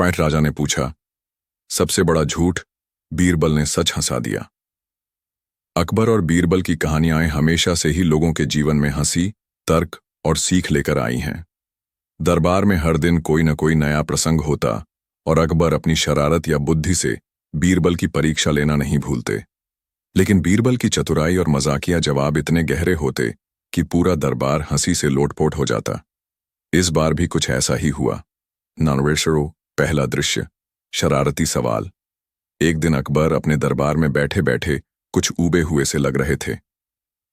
Fat राजा ने पूछा। सबसे बड़ा झूठ। बीरबल ने सच हंसा दिया। अकबर और बीरबल की कहानियां हमेशा से ही लोगों के जीवन में हंसी, तर्क और सीख लेकर आई हैं। दरबार में हर दिन कोई न कोई नया प्रसंग होता और अकबर अपनी शरारत या बुद्धि से बीरबल की परीक्षा लेना नहीं भूलते। लेकिन बीरबल की चतुराई और मजाकिया जवाब इतने गहरे होते कि पूरा दरबार हंसी से लोटपोट हो जाता। इस बार भी कुछ ऐसा ही हुआ। नॉनवेशरो पहला दृश्य, शरारती सवाल। एक दिन अकबर अपने दरबार में बैठे बैठे कुछ ऊबे हुए से लग रहे थे।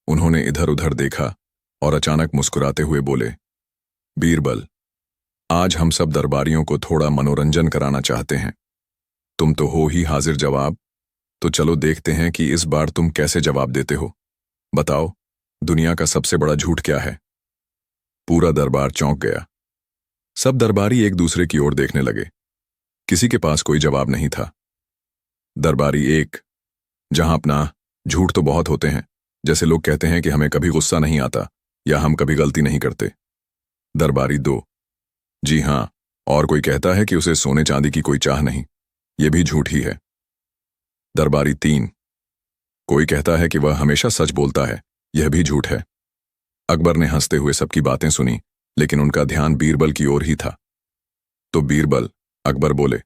उन्होंने इधर उधर देखा और अचानक मुस्कुराते हुए बोले, बीरबल, आज हम सब दरबारियों को थोड़ा मनोरंजन कराना चाहते हैं। तुम तो हो ही हाजिर जवाब, तो चलो देखते हैं कि इस बार तुम कैसे जवाब देते हो। बताओ, दुनिया का सबसे बड़ा झूठ क्या है? पूरा दरबार चौंक गया। सब दरबारी एक दूसरे की ओर देखने लगे। किसी के पास कोई जवाब नहीं था। दरबारी एक, जहां अपना, झूठ तो बहुत होते हैं। जैसे लोग कहते हैं कि हमें कभी गुस्सा नहीं आता या हम कभी गलती नहीं करते। दरबारी दो, जी हां, और कोई कहता है कि उसे सोने चांदी की कोई चाह नहीं, यह भी झूठ ही है। दरबारी तीन, कोई कहता है कि वह हमेशा सच बोलता है, यह भी झूठ है। अकबर ने हंसते हुए सबकी बातें सुनी, लेकिन उनका ध्यान बीरबल की ओर ही था। तो बीरबल, अकबर बोले,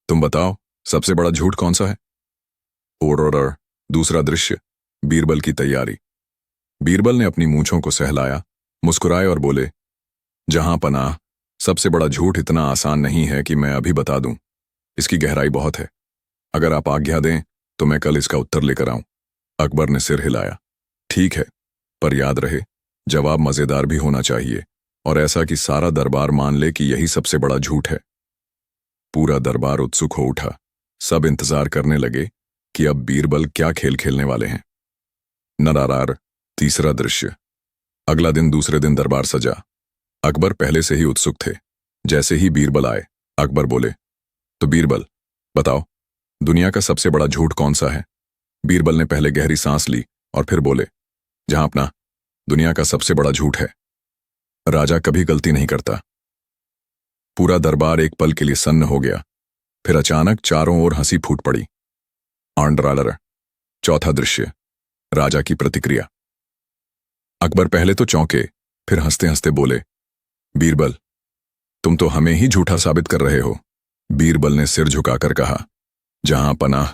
तुम बताओ सबसे बड़ा झूठ कौन सा है? और दूसरा दृश्य, बीरबल की तैयारी। बीरबल ने अपनी मूंछों को सहलाया, मुस्कुराए और बोले, जहां पनाह, सबसे बड़ा झूठ इतना आसान नहीं है कि मैं अभी बता दूं। इसकी गहराई बहुत है। अगर आप आज्ञा दें तो मैं कल इसका उत्तर लेकर आऊं। अकबर ने सिर हिलाया। ठीक है, पर याद रहे, जवाब मजेदार भी होना चाहिए और ऐसा कि सारा दरबार मान ले कि यही सबसे बड़ा झूठ है। पूरा दरबार उत्सुक हो उठा। सब इंतजार करने लगे कि अब बीरबल क्या खेल खेलने वाले हैं। नरारार तीसरा दृश्य। अगला दिन दूसरे दिन दरबार सजा। अकबर पहले से ही उत्सुक थे। जैसे ही बीरबल आए, अकबर बोले, तो बीरबल, बताओ दुनिया का सबसे बड़ा झूठ कौन सा है? बीरबल ने पहले गहरी सांस ली और फिर बोले, जहां अपना, दुनिया का सबसे बड़ा झूठ है, राजा कभी गलती नहीं करता। पूरा दरबार एक पल के लिए सन्न हो गया। फिर अचानक चारों ओर हंसी फूट पड़ी। आंड्रालर चौथा दृश्य, राजा की प्रतिक्रिया। अकबर पहले तो चौंके, फिर हंसते हंसते बोले, बीरबल, तुम तो हमें ही झूठा साबित कर रहे हो। बीरबल ने सिर झुकाकर कहा, जहां पनाह,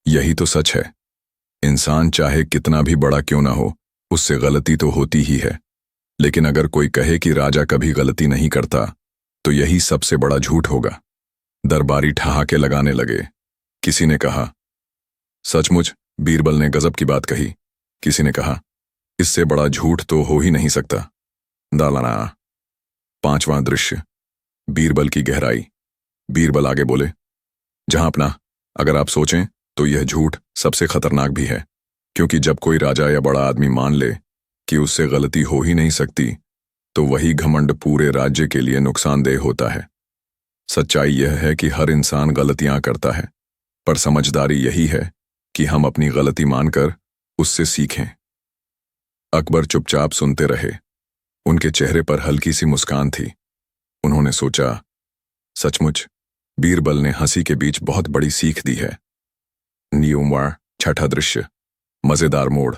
यही तो सच है। इंसान चाहे कितना भी बड़ा क्यों ना हो, उससे गलती तो होती ही है। लेकिन अगर कोई कहे कि राजा कभी गलती नहीं करता, तो यही सबसे बड़ा झूठ होगा। दरबारी ठहाके लगाने लगे। किसी ने कहा, सचमुच बीरबल ने गजब की बात कही। किसी ने कहा, इससे बड़ा झूठ तो हो ही नहीं सकता। दालाना पांचवां दृश्य, बीरबल की गहराई। बीरबल आगे बोले, जहां अपना, अगर आप सोचें तो यह झूठ सबसे खतरनाक भी है, क्योंकि जब कोई राजा या बड़ा आदमी मान ले कि उससे गलती हो ही नहीं सकती, तो वही घमंड पूरे राज्य के लिए नुकसानदेह होता है। सच्चाई यह है कि हर इंसान गलतियां करता है, पर समझदारी यही है कि हम अपनी गलती मानकर उससे सीखें। अकबर चुपचाप सुनते रहे। उनके चेहरे पर हल्की सी मुस्कान थी। उन्होंने सोचा, सचमुच बीरबल ने हंसी के बीच बहुत बड़ी सीख दी है। न्यूमार छठा दृश्य, मजेदार मोड़।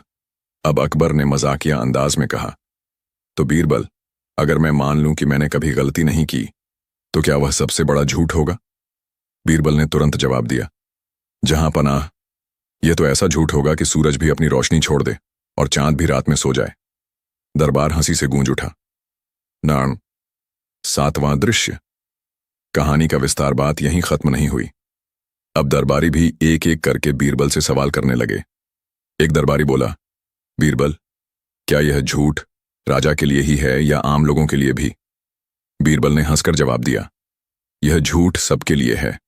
अब अकबर ने मजाकिया अंदाज में कहा, तो बीरबल, अगर मैं मान लूं कि मैंने कभी गलती नहीं की, तो क्या वह सबसे बड़ा झूठ होगा? बीरबल ने तुरंत जवाब दिया, जहां पनाह, यह तो ऐसा झूठ होगा कि सूरज भी अपनी रोशनी छोड़ दे और चांद भी रात में सो जाए। दरबार हंसी से गूंज उठा। नाम सातवां दृश्य। कहानी का विस्तार बात यहीं खत्म नहीं हुई। अब दरबारी भी एक एक करके बीरबल से सवाल करने लगे। एक दरबारी बोला, बीरबल, क्या यह झूठ राजा के लिए ही है या आम लोगों के लिए भी? बीरबल ने हंसकर जवाब दिया, यह झूठ सबके लिए है।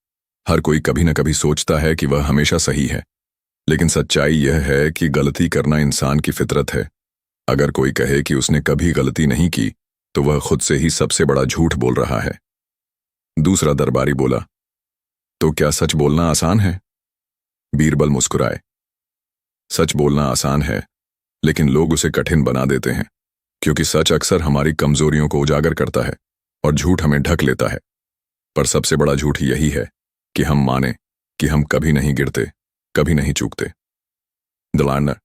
हर कोई कभी न कभी सोचता है कि वह हमेशा सही है, लेकिन सच्चाई यह है कि गलती करना इंसान की फितरत है। अगर कोई कहे कि उसने कभी गलती नहीं की, तो वह खुद से ही सबसे बड़ा झूठ बोल रहा है। दूसरा दरबारी बोला, तो क्या सच बोलना आसान है? बीरबल मुस्कुराए, सच बोलना आसान है, लेकिन लोग उसे कठिन बना देते हैं, क्योंकि सच अक्सर हमारी कमजोरियों को उजागर करता है और झूठ हमें ढक लेता है। पर सबसे बड़ा झूठ यही है कि हम माने कि हम कभी नहीं गिरते, कभी नहीं चूकते। दलाना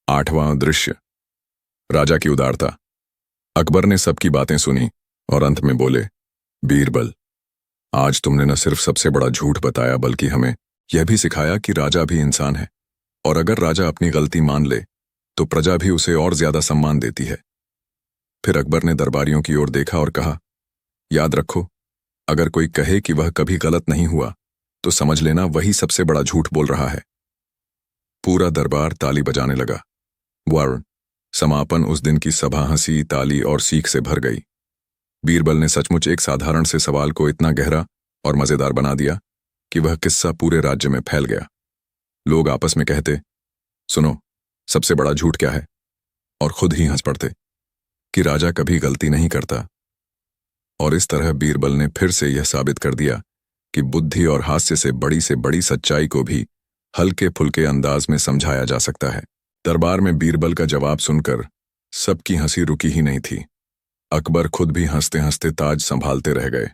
8वां दृश्य। राजा की उदारता। अकबर ने सबकी बातें सुनी और अंत में बोले, बीरबल, आज तुमने न सिर्फ सबसे बड़ा झूठ बताया बल्कि हमें यह भी सिखाया कि राजा भी इंसान है, और अगर राजा अपनी गलती मान ले तो प्रजा भी उसे और ज्यादा सम्मान देती है। फिर अकबर ने दरबारियों की ओर देखा और कहा, याद रखो, अगर कोई कहे कि वह कभी गलत नहीं हुआ तो समझ लेना वही सबसे बड़ा झूठ बोल रहा है। पूरा दरबार ताली बजाने लगा। वर्ण समापन। उस दिन की सभा हंसी, ताली और सीख से भर गई। बीरबल ने सचमुच एक साधारण से सवाल को इतना गहरा और मजेदार बना दिया कि वह किस्सा पूरे राज्य में फैल गया। लोग आपस में कहते, सुनो, सबसे बड़ा झूठ क्या है, और खुद ही हंस पड़ते कि राजा कभी गलती नहीं करता। और इस तरह बीरबल ने फिर से यह साबित कर दिया कि बुद्धि और हास्य से बड़ी सच्चाई को भी हल्के फुल्के अंदाज में समझाया जा सकता है। दरबार में बीरबल का जवाब सुनकर सबकी हंसी रुकी ही नहीं थी। अकबर खुद भी हंसते हंसते ताज संभालते रह गए।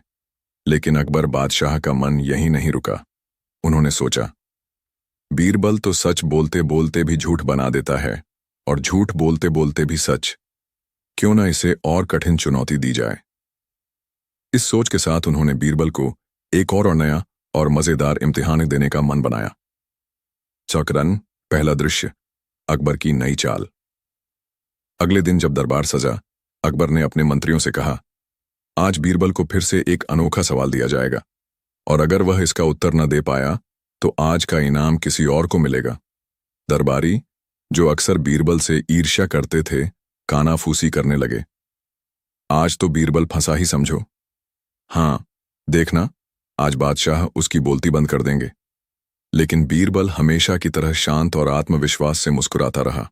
लेकिन अकबर बादशाह का मन यहीं नहीं रुका। उन्होंने सोचा, बीरबल तो सच बोलते बोलते भी झूठ बना देता है, और झूठ बोलते बोलते भी सच। क्यों न इसे और कठिन चुनौती दी जाए। इस सोच के साथ उन्होंने बीरबल को एक और नया और मजेदार इम्तिहान देने का मन बनाया। चक्रन। पहला दृश्य। अकबर की नई चाल। अगले दिन जब दरबार सजा, अकबर ने अपने मंत्रियों से कहा, आज बीरबल को फिर से एक अनोखा सवाल दिया जाएगा, और अगर वह इसका उत्तर न दे पाया तो आज का इनाम किसी और को मिलेगा। दरबारी, जो अक्सर बीरबल से ईर्ष्या करते थे, कानाफूसी करने लगे। आज तो बीरबल फंसा ही समझो। हाँ, देखना, आज बादशाह उसकी बोलती बंद कर देंगे। लेकिन बीरबल हमेशा की तरह शांत और आत्मविश्वास से मुस्कुराता रहा।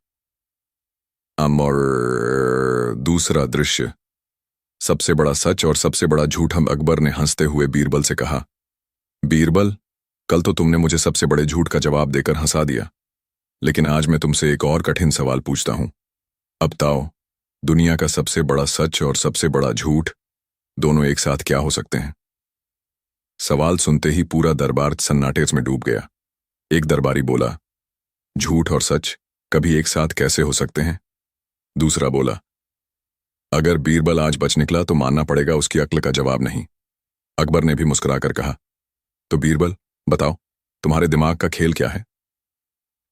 और दूसरा दृश्य। सबसे बड़ा सच और सबसे बड़ा झूठ। हम अकबर ने हंसते हुए बीरबल से कहा, बीरबल, कल तो तुमने मुझे सबसे बड़े झूठ का जवाब देकर हंसा दिया, लेकिन आज मैं तुमसे एक और कठिन सवाल पूछता हूं। अब बताओ, दुनिया का सबसे बड़ा सच और सबसे बड़ा झूठ दोनों एक साथ क्या हो सकते हैं? सवाल सुनते ही पूरा दरबार सन्नाटे में डूब गया। एक दरबारी बोला, झूठ और सच कभी एक साथ कैसे हो सकते हैं? दूसरा बोला, अगर बीरबल आज बच निकला तो मानना पड़ेगा उसकी अक्ल का जवाब नहीं। अकबर ने भी मुस्कुराकर कहा, तो बीरबल, बताओ, तुम्हारे दिमाग का खेल क्या है?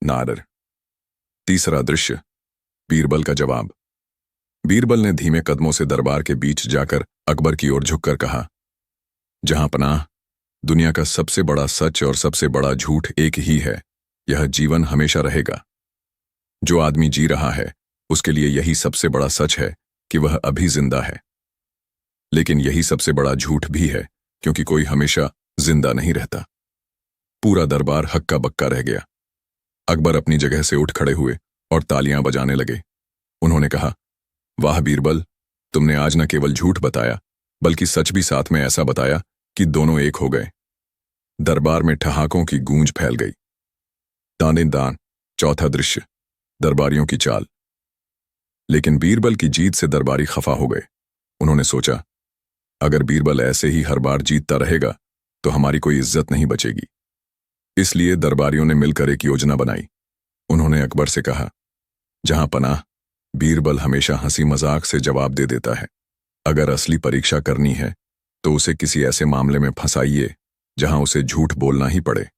नारर। तीसरा दृश्य। बीरबल का जवाब। बीरबल ने धीमे कदमों से दरबार के बीच जाकर अकबर की ओर झुककर कहा, जहां पनाह, दुनिया का सबसे बड़ा सच और सबसे बड़ा झूठ एक ही है। यह जीवन हमेशा रहेगा। जो आदमी जी रहा है उसके लिए यही सबसे बड़ा सच है कि वह अभी जिंदा है। लेकिन यही सबसे बड़ा झूठ भी है, क्योंकि कोई हमेशा जिंदा नहीं रहता। पूरा दरबार हक्का बक्का रह गया। अकबर अपनी जगह से उठ खड़े हुए और तालियां बजाने लगे। उन्होंने कहा, वाह बीरबल, तुमने आज न केवल झूठ बताया बल्कि सच भी साथ में ऐसा बताया कि दोनों एक हो गए। दरबार में ठहाकों की गूंज फैल गई। दाने दान। चौथा दृश्य। दरबारियों की चाल। लेकिन बीरबल की जीत से दरबारी खफा हो गए। उन्होंने सोचा, अगर बीरबल ऐसे ही हर बार जीतता रहेगा तो हमारी कोई इज्जत नहीं बचेगी। इसलिए दरबारियों ने मिलकर एक योजना बनाई। उन्होंने अकबर से कहा, जहां पनाह, बीरबल हमेशा हंसी मजाक से जवाब दे देता है। अगर असली परीक्षा करनी है तो उसे किसी ऐसे मामले में फंसाइए जहां उसे झूठ बोलना ही पड़े।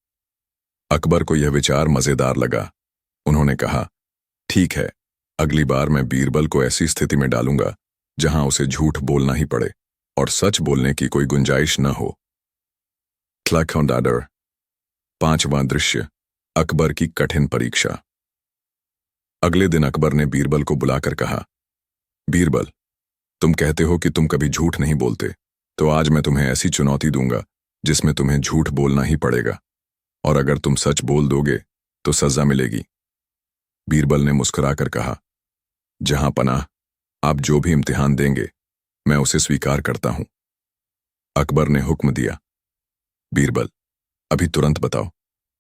अकबर को यह विचार मजेदार लगा। उन्होंने कहा, ठीक है, अगली बार मैं बीरबल को ऐसी स्थिति में डालूंगा जहां उसे झूठ बोलना ही पड़े और सच बोलने की कोई गुंजाइश न हो। क्लैकडाडर। पांचवां दृश्य। अकबर की कठिन परीक्षा। अगले दिन अकबर ने बीरबल को बुलाकर कहा, बीरबल, तुम कहते हो कि तुम कभी झूठ नहीं बोलते, तो आज मैं तुम्हें ऐसी चुनौती दूंगा जिसमें तुम्हें झूठ बोलना ही पड़ेगा, और अगर तुम सच बोल दोगे तो सजा मिलेगी। बीरबल ने मुस्कुराकर कहा, जहां पनाह, आप जो भी इम्तिहान देंगे मैं उसे स्वीकार करता हूं। अकबर ने हुक्म दिया, बीरबल, अभी तुरंत बताओ,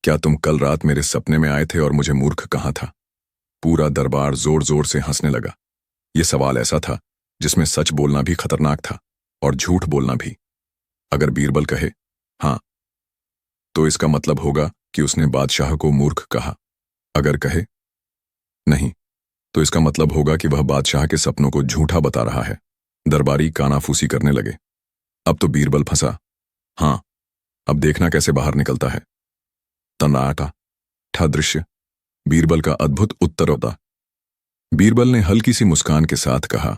क्या तुम कल रात मेरे सपने में आए थे और मुझे मूर्ख कहा था? पूरा दरबार जोर जोर से हंसने लगा। यह सवाल ऐसा था जिसमें सच बोलना भी खतरनाक था और झूठ बोलना भी। अगर बीरबल कहे हाँ, तो इसका मतलब होगा कि उसने बादशाह को मूर्ख कहा। अगर कहे नहीं, तो इसका मतलब होगा कि वह बादशाह के सपनों को झूठा बता रहा है। दरबारी कानाफूसी करने लगे। अब तो बीरबल फंसा। हाँ, अब देखना कैसे बाहर निकलता है। तन्नाटा ठा दृश्य। बीरबल का अद्भुत उत्तर होता। बीरबल ने हल्की सी मुस्कान के साथ कहा,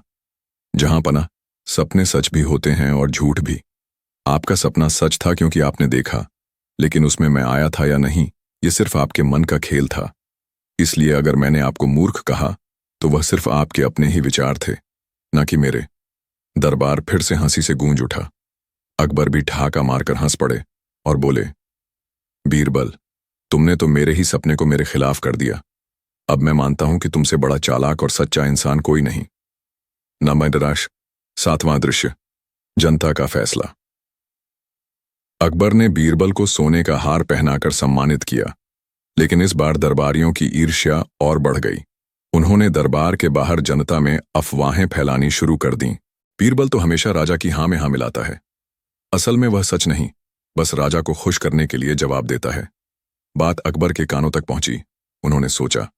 जहां पना, सपने सच भी होते हैं और झूठ भी। आपका सपना सच था क्योंकि आपने देखा, लेकिन उसमें मैं आया था या नहीं, ये सिर्फ आपके मन का खेल था। इसलिए अगर मैंने आपको मूर्ख कहा तो वह सिर्फ आपके अपने ही विचार थे, न कि मेरे। दरबार फिर से हंसी से गूंज उठा। अकबर भी ठहाका मारकर हंस पड़े और बोले, बीरबल, तुमने तो मेरे ही सपने को मेरे खिलाफ कर दिया। अब मैं मानता हूं कि तुमसे बड़ा चालाक और सच्चा इंसान कोई नहीं। नमैदराश 7वां दृश्य। जनता का फैसला। अकबर ने बीरबल को सोने का हार पहनाकर सम्मानित किया, लेकिन इस बार दरबारियों की ईर्ष्या और बढ़ गई। उन्होंने दरबार के बाहर जनता में अफवाहें फैलानी शुरू कर दीं। बीरबल तो हमेशा राजा की हाँ में हाँ मिलाता है। असल में वह सच नहीं, बस राजा को खुश करने के लिए जवाब देता है। बात अकबर के कानों तक पहुंची। उन्होंने सोचा,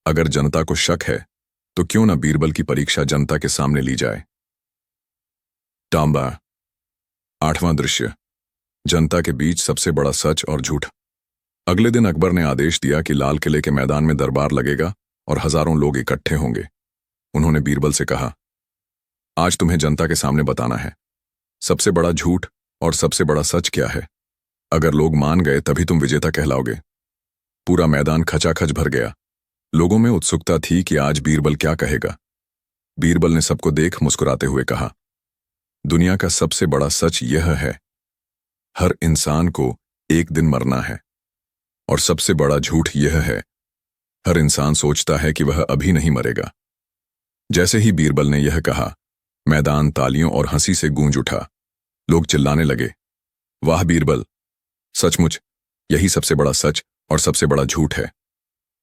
अगर जनता को शक है तो क्यों न बीरबल की परीक्षा जनता के सामने ली जाए। टांबा 8वां दृश्य। जनता के बीच सबसे बड़ा सच और झूठ। अगले दिन अकबर ने आदेश दिया कि लाल किले के मैदान में दरबार लगेगा और हजारों लोग इकट्ठे होंगे। उन्होंने बीरबल से कहा, आज तुम्हें जनता के सामने बताना है, सबसे बड़ा झूठ और सबसे बड़ा सच क्या है। अगर लोग मान गए तभी तुम विजेता कहलाओगे। पूरा मैदान खचाखच भर गया। लोगों में उत्सुकता थी कि आज बीरबल क्या कहेगा। बीरबल ने सबको देख मुस्कुराते हुए कहा, दुनिया का सबसे बड़ा सच यह है, हर इंसान को एक दिन मरना है। और सबसे बड़ा झूठ यह है, हर इंसान सोचता है कि वह अभी नहीं मरेगा। जैसे ही बीरबल ने यह कहा, मैदान तालियों और हंसी से गूंज उठा। लोग चिल्लाने लगे, वाह बीरबल, सचमुच यही सबसे बड़ा सच और सबसे बड़ा झूठ है।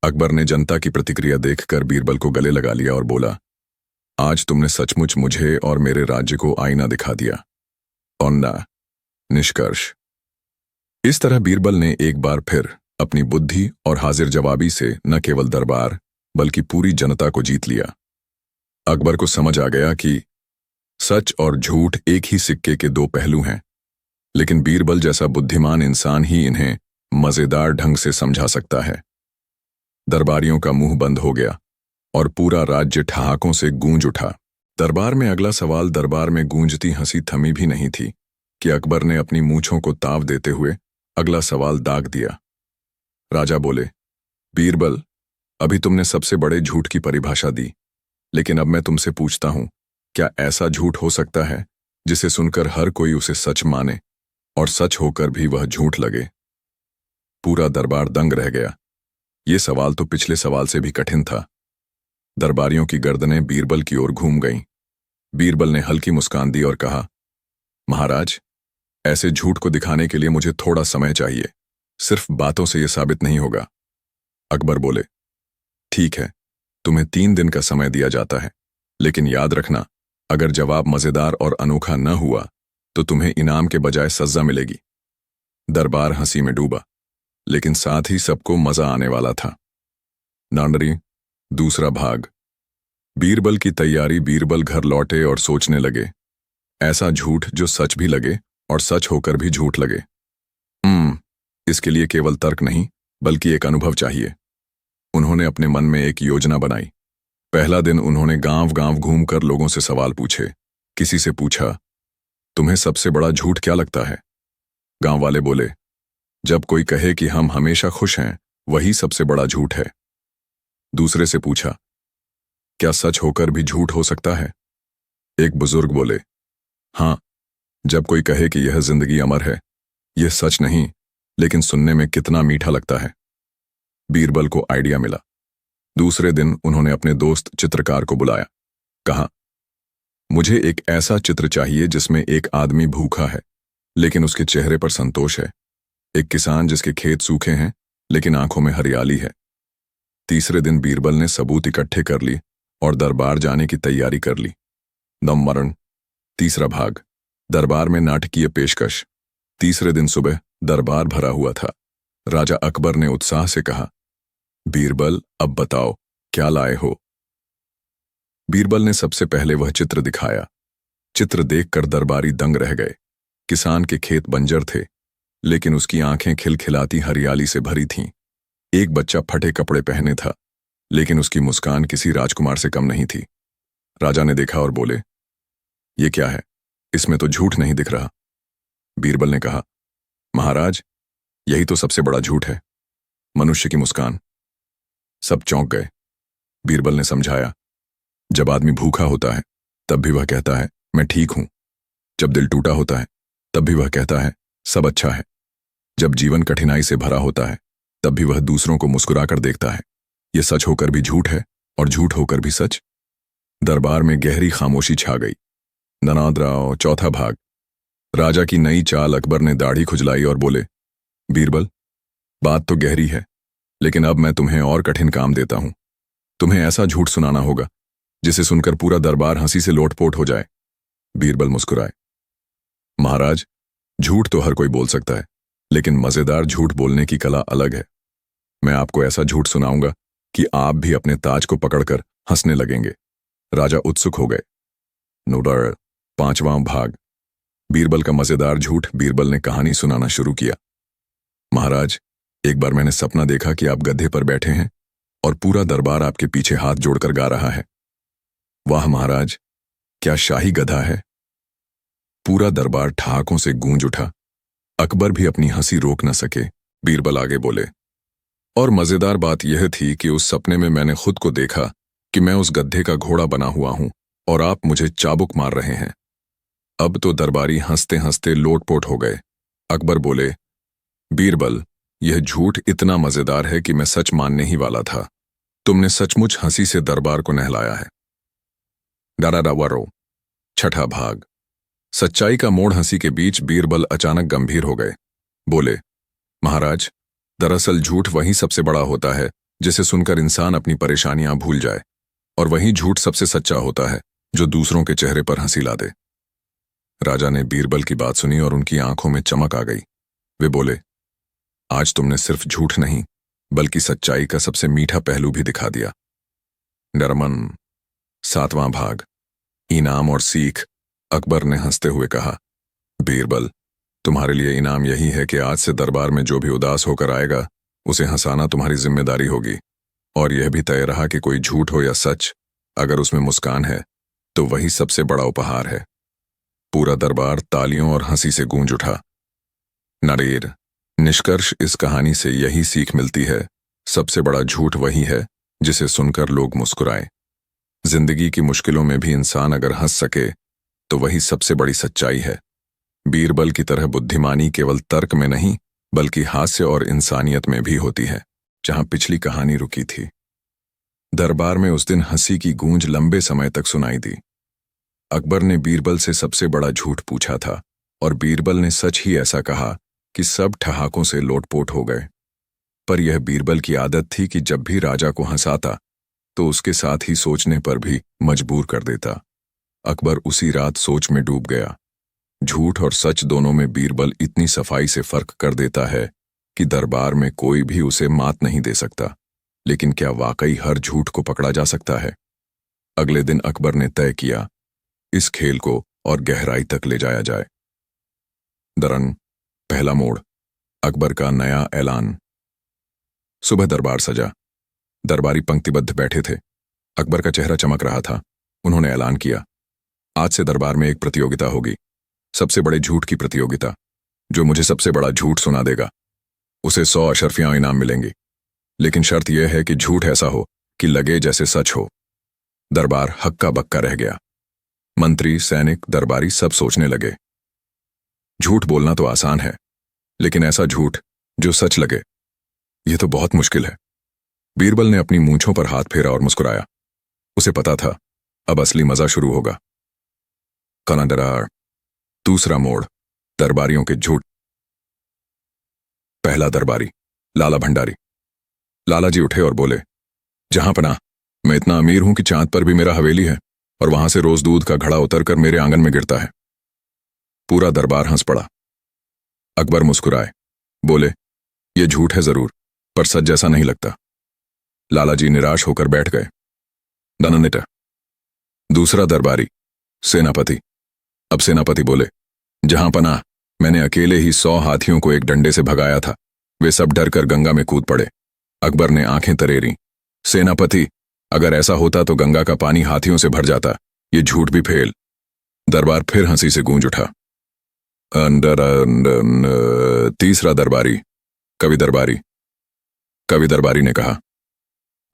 अकबर ने जनता की प्रतिक्रिया देखकर बीरबल को गले लगा लिया और बोला, आज तुमने सचमुच मुझे और मेरे राज्य को आईना दिखा दिया। और ना निष्कर्ष। इस तरह बीरबल ने एक बार फिर अपनी बुद्धि और हाजिर जवाबी से न केवल दरबार बल्कि पूरी जनता को जीत लिया। अकबर को समझ आ गया कि सच और झूठ एक ही सिक्के के दो पहलू हैं, लेकिन बीरबल जैसा बुद्धिमान इंसान ही इन्हें मजेदार ढंग से समझा सकता है। दरबारियों का मुंह बंद हो गया और पूरा राज्य ठहाकों से गूंज उठा। दरबार में अगला सवाल दरबार में गूंजती हंसी थमी भी नहीं थी कि अकबर ने अपनी मूंछों को ताव देते हुए अगला सवाल दाग दिया। राजा बोले, बीरबल, अभी तुमने सबसे बड़े झूठ की परिभाषा दी, लेकिन अब मैं तुमसे पूछता हूं, क्या ऐसा झूठ हो सकता है जिसे सुनकर हर कोई उसे सच माने और सच होकर भी वह झूठ लगे। पूरा दरबार दंग रह गया। ये सवाल तो पिछले सवाल से भी कठिन था। दरबारियों की गर्दनें बीरबल की ओर घूम गईं। बीरबल ने हल्की मुस्कान दी और कहा, महाराज, ऐसे झूठ को दिखाने के लिए मुझे थोड़ा समय चाहिए, सिर्फ बातों से यह साबित नहीं होगा। अकबर बोले, ठीक है, तुम्हें 3 दिन का समय दिया जाता है, लेकिन याद रखना, अगर जवाब मजेदार और अनोखा न हुआ तो तुम्हें इनाम के बजाय सजा मिलेगी। दरबार हंसी में डूबा, लेकिन साथ ही सबको मजा आने वाला था। नांडरी दूसरा भाग। बीरबल की तैयारी। बीरबल घर लौटे और सोचने लगे, ऐसा झूठ जो सच भी लगे और सच होकर भी झूठ लगे। इसके लिए केवल तर्क नहीं बल्कि एक अनुभव चाहिए। उन्होंने अपने मन में एक योजना बनाई। पहला दिन उन्होंने गांव-गांव घूमकर लोगों से सवाल पूछे। किसी से पूछा, तुम्हें सबसे बड़ा झूठ क्या लगता है? गांव वाले बोले, जब कोई कहे कि हम हमेशा खुश हैं, वही सबसे बड़ा झूठ है। दूसरे से पूछा, क्या सच होकर भी झूठ हो सकता है? एक बुजुर्ग बोले, हाँ, जब कोई कहे कि यह जिंदगी अमर है, यह सच नहीं, लेकिन सुनने में कितना मीठा लगता है। बीरबल को आइडिया मिला। दूसरे दिन उन्होंने अपने दोस्त चित्रकार को बुलाया। कहा, मुझे एक ऐसा चित्र चाहिए जिसमें एक आदमी भूखा है लेकिन उसके चेहरे पर संतोष है, एक किसान जिसके खेत सूखे हैं लेकिन आंखों में हरियाली है। तीसरे दिन बीरबल ने सबूत इकट्ठे कर ली और दरबार जाने की तैयारी कर ली। नममरण तीसरा भाग। दरबार में नाटकीय पेशकश। तीसरे दिन सुबह दरबार भरा हुआ था। राजा अकबर ने उत्साह से कहा, बीरबल, अब बताओ क्या लाए हो। बीरबल ने सबसे पहले वह चित्र दिखाया। चित्र देखकर दरबारी दंग रह गए। किसान के खेत बंजर थे, लेकिन उसकी आंखें खिलखिलाती हरियाली से भरी थीं। एक बच्चा फटे कपड़े पहने था, लेकिन उसकी मुस्कान किसी राजकुमार से कम नहीं थी। राजा ने देखा और बोले, ये क्या है? इसमें तो झूठ नहीं दिख रहा। बीरबल ने कहा, महाराज, यही तो सबसे बड़ा झूठ है, मनुष्य की मुस्कान। सब चौंक गए। बीरबल ने समझाया, जब आदमी भूखा होता है तब भी वह कहता है मैं ठीक हूं। जब दिल टूटा होता है तब भी वह कहता है सब अच्छा है। जब जीवन कठिनाई से भरा होता है तब भी वह दूसरों को मुस्कुराकर देखता है। यह सच होकर भी झूठ है और झूठ होकर भी सच। दरबार में गहरी खामोशी छा गई। ननादराव, चौथा भाग। राजा की नई चाल। अकबर ने दाढ़ी खुजलाई और बोले, बीरबल, बात तो गहरी है, लेकिन अब मैं तुम्हें और कठिन काम देता हूं। तुम्हें ऐसा झूठ सुनाना होगा जिसे सुनकर पूरा दरबार हंसी से लोटपोट हो जाए। बीरबल मुस्कुराए, महाराज, झूठ तो हर कोई बोल सकता है, लेकिन मजेदार झूठ बोलने की कला अलग है। मैं आपको ऐसा झूठ सुनाऊंगा कि आप भी अपने ताज को पकड़कर हंसने लगेंगे। राजा उत्सुक हो गए। नोडर, पांचवां भाग। बीरबल का मजेदार झूठ। बीरबल ने कहानी सुनाना शुरू किया। महाराज, एक बार मैंने सपना देखा कि आप गधे पर बैठे हैं और पूरा दरबार आपके पीछे हाथ जोड़कर गा रहा है। वाह महाराज, क्या शाही गधा है। पूरा दरबार ठहाकों से गूंज उठा। अकबर भी अपनी हंसी रोक न सके। बीरबल आगे बोले, और मजेदार बात यह थी कि उस सपने में मैंने खुद को देखा कि मैं उस गधे का घोड़ा बना हुआ हूं और आप मुझे चाबुक मार रहे हैं। अब तो दरबारी हंसते हंसते लोटपोट हो गए। अकबर बोले, बीरबल, यह झूठ इतना मजेदार है कि मैं सच मानने ही वाला था। तुमने सचमुच हंसी से दरबार को नहलाया है। डराडावरो, छठा भाग। सच्चाई का मोड़। हंसी के बीच बीरबल अचानक गंभीर हो गए। बोले, महाराज, दरअसल झूठ वही सबसे बड़ा होता है जिसे सुनकर इंसान अपनी परेशानियां भूल जाए, और वही झूठ सबसे सच्चा होता है जो दूसरों के चेहरे पर हंसी ला दे। राजा ने बीरबल की बात सुनी और उनकी आंखों में चमक आ गई। वे बोले, आज तुमने सिर्फ झूठ नहीं बल्कि सच्चाई का सबसे मीठा पहलू भी दिखा दिया। नरमन, सातवां भाग। इनाम और सीख। अकबर ने हंसते हुए कहा, बीरबल, तुम्हारे लिए इनाम यही है कि आज से दरबार में जो भी उदास होकर आएगा उसे हंसाना तुम्हारी जिम्मेदारी होगी, और यह भी तय रहा कि कोई झूठ हो या सच, अगर उसमें मुस्कान है तो वही सबसे बड़ा उपहार है। पूरा दरबार तालियों और हंसी से गूंज उठा। नरेर, निष्कर्ष इस कहानी से यही सीख मिलती है, सबसे बड़ा झूठ वही है जिसे सुनकर लोग मुस्कुराएं। जिंदगी की मुश्किलों में भी इंसान अगर हंस सके तो वही सबसे बड़ी सच्चाई है। बीरबल की तरह बुद्धिमानी केवल तर्क में नहीं बल्कि हास्य और इंसानियत में भी होती है। जहां पिछली कहानी रुकी थी, दरबार में उस दिन हंसी की गूंज लंबे समय तक सुनाई दी। अकबर ने बीरबल से सबसे बड़ा झूठ पूछा था और बीरबल ने सच ही ऐसा कहा कि सब ठहाकों से लोटपोट हो गए। पर यह बीरबल की आदत थी कि जब भी राजा को हंसाता तो उसके साथ ही सोचने पर भी मजबूर कर देता। अकबर उसी रात सोच में डूब गया। झूठ और सच दोनों में बीरबल इतनी सफाई से फर्क कर देता है कि दरबार में कोई भी उसे मात नहीं दे सकता। लेकिन क्या वाकई हर झूठ को पकड़ा जा सकता है? अगले दिन अकबर ने तय किया, इस खेल को और गहराई तक ले जाया जाए। दरन, पहला मोड़। अकबर का नया ऐलान। सुबह दरबार सजा। दरबारी पंक्तिबद्ध बैठे थे। अकबर का चेहरा चमक रहा था। उन्होंने ऐलान किया, आज से दरबार में एक प्रतियोगिता होगी, सबसे बड़े झूठ की प्रतियोगिता। जो मुझे सबसे बड़ा झूठ सुना देगा उसे 100 अशर्फियां इनाम मिलेंगी। लेकिन शर्त यह है कि झूठ ऐसा हो कि लगे जैसे सच हो। दरबार हक्का बक्का रह गया। मंत्री, सैनिक, दरबारी सब सोचने लगे। झूठ बोलना तो आसान है, लेकिन ऐसा झूठ जो सच लगे, यह तो बहुत मुश्किल है। बीरबल ने अपनी मूंछों पर हाथ फेरा और मुस्कुराया। उसे पता था अब असली मजा शुरू होगा। कनाडरार, दूसरा मोड़। दरबारियों के झूठ। पहला दरबारी, लाला भंडारी। लाला जी उठे और बोले, जहां पनाह, मैं इतना अमीर हूं कि चांद पर भी मेरा हवेली है और वहां से रोज दूध का घड़ा उतरकर मेरे आंगन में गिरता है। पूरा दरबार हंस पड़ा। अकबर मुस्कुराए, बोले, ये झूठ है जरूर, पर सच जैसा नहीं लगता। लालाजी निराश होकर बैठ गए। दननिटा। दूसरा दरबारी, सेनापति। अब सेनापति बोले, जहां पनाह, मैंने अकेले ही 100 हाथियों को एक डंडे से भगाया था। वे सब डरकर गंगा में कूद पड़े। अकबर ने आंखें तरेरी। सेनापति, अगर ऐसा होता तो गंगा का पानी हाथियों से भर जाता। ये झूठ भी फेल। दरबार फिर हंसी से गूंज उठा। तीसरा दरबारी, कवि दरबारी। कवि दरबारी ने कहा,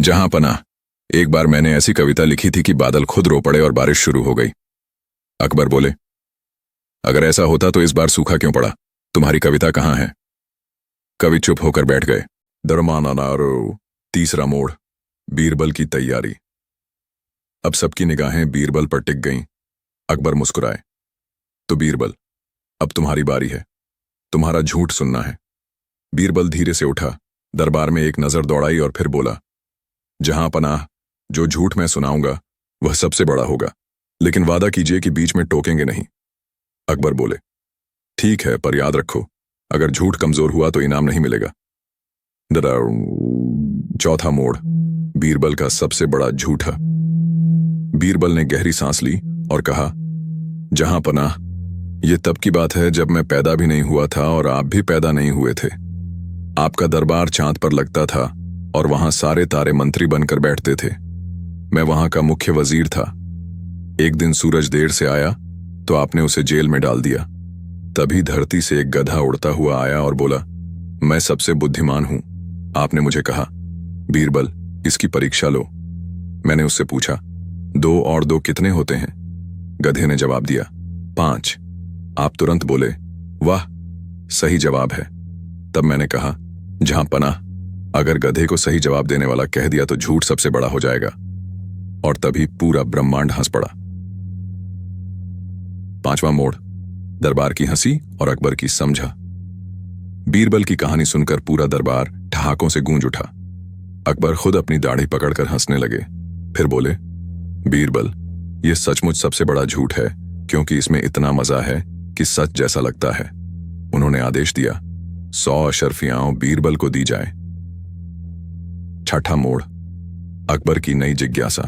जहां पनाह, एक बार मैंने ऐसी कविता लिखी थी कि बादल खुद रो पड़े और बारिश शुरू हो गई। अकबर बोले, अगर ऐसा होता तो इस बार सूखा क्यों पड़ा? तुम्हारी कविता कहां है? कवि चुप होकर बैठ गए। दरमानारो। तीसरा मोड़, बीरबल की तैयारी। अब सबकी निगाहें बीरबल पर टिक गईं। अकबर मुस्कुराए, तो बीरबल, अब तुम्हारी बारी है। तुम्हारा झूठ सुनना है। बीरबल धीरे से उठा, दरबार में एक नजर दौड़ाई और फिर बोला, जहां पनाह, जो झूठ मैं सुनाऊंगा वह सबसे बड़ा होगा, लेकिन वादा कीजिए कि बीच में टोकेंगे नहीं। अकबर बोले, ठीक है, पर याद रखो, अगर झूठ कमजोर हुआ तो इनाम नहीं मिलेगा। चौथा मोड़, बीरबल का सबसे बड़ा झूठा। बीरबल ने गहरी सांस ली और कहा, जहां पनाह, यह तब की बात है जब मैं पैदा भी नहीं हुआ था और आप भी पैदा नहीं हुए थे। आपका दरबार चांद पर लगता था और वहां सारे तारे मंत्री बनकर बैठते थे। मैं वहां का मुख्य वजीर था। एक दिन सूरज देर से आया तो आपने उसे जेल में डाल दिया। तभी धरती से एक गधा उड़ता हुआ आया और बोला, मैं सबसे बुद्धिमान हूं। आपने मुझे कहा, बीरबल, इसकी परीक्षा लो। मैंने उससे पूछा, 2 और 2 कितने होते हैं? गधे ने जवाब दिया, 5। आप तुरंत बोले, वाह, सही जवाब है। तब मैंने कहा, जहां पनाह, अगर गधे को सही जवाब देने वाला कह दिया तो झूठ सबसे बड़ा हो जाएगा। और तभी पूरा ब्रह्मांड हंस पड़ा। 5वां मोड़, दरबार की हंसी और अकबर की समझा। बीरबल की कहानी सुनकर पूरा दरबार ठहाकों से गूंज उठा। अकबर खुद अपनी दाढ़ी पकड़कर हंसने लगे। फिर बोले, बीरबल, यह सचमुच सबसे बड़ा झूठ है, क्योंकि इसमें इतना मजा है कि सच जैसा लगता है। उन्होंने आदेश दिया, 100 अशर्फियां बीरबल को दी जाए। छठा मोड़, अकबर की नई जिज्ञासा।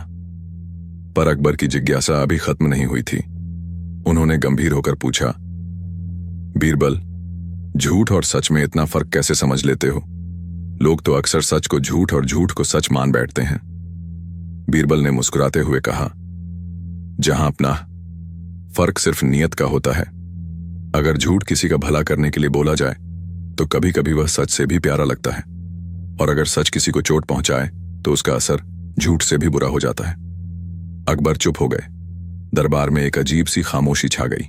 पर अकबर की जिज्ञासा अभी खत्म नहीं हुई थी। उन्होंने गंभीर होकर पूछा, बीरबल, झूठ और सच में इतना फर्क कैसे समझ लेते हो? लोग तो अक्सर सच को झूठ और झूठ को सच मान बैठते हैं। बीरबल ने मुस्कुराते हुए कहा, जहां अपना फर्क सिर्फ नियत का होता है। अगर झूठ किसी का भला करने के लिए बोला जाए तो कभी कभी वह सच से भी प्यारा लगता है, और अगर सच किसी को चोट पहुंचाए तो उसका असर झूठ से भी बुरा हो जाता है। अकबर चुप हो गए। दरबार में एक अजीब सी खामोशी छा गई।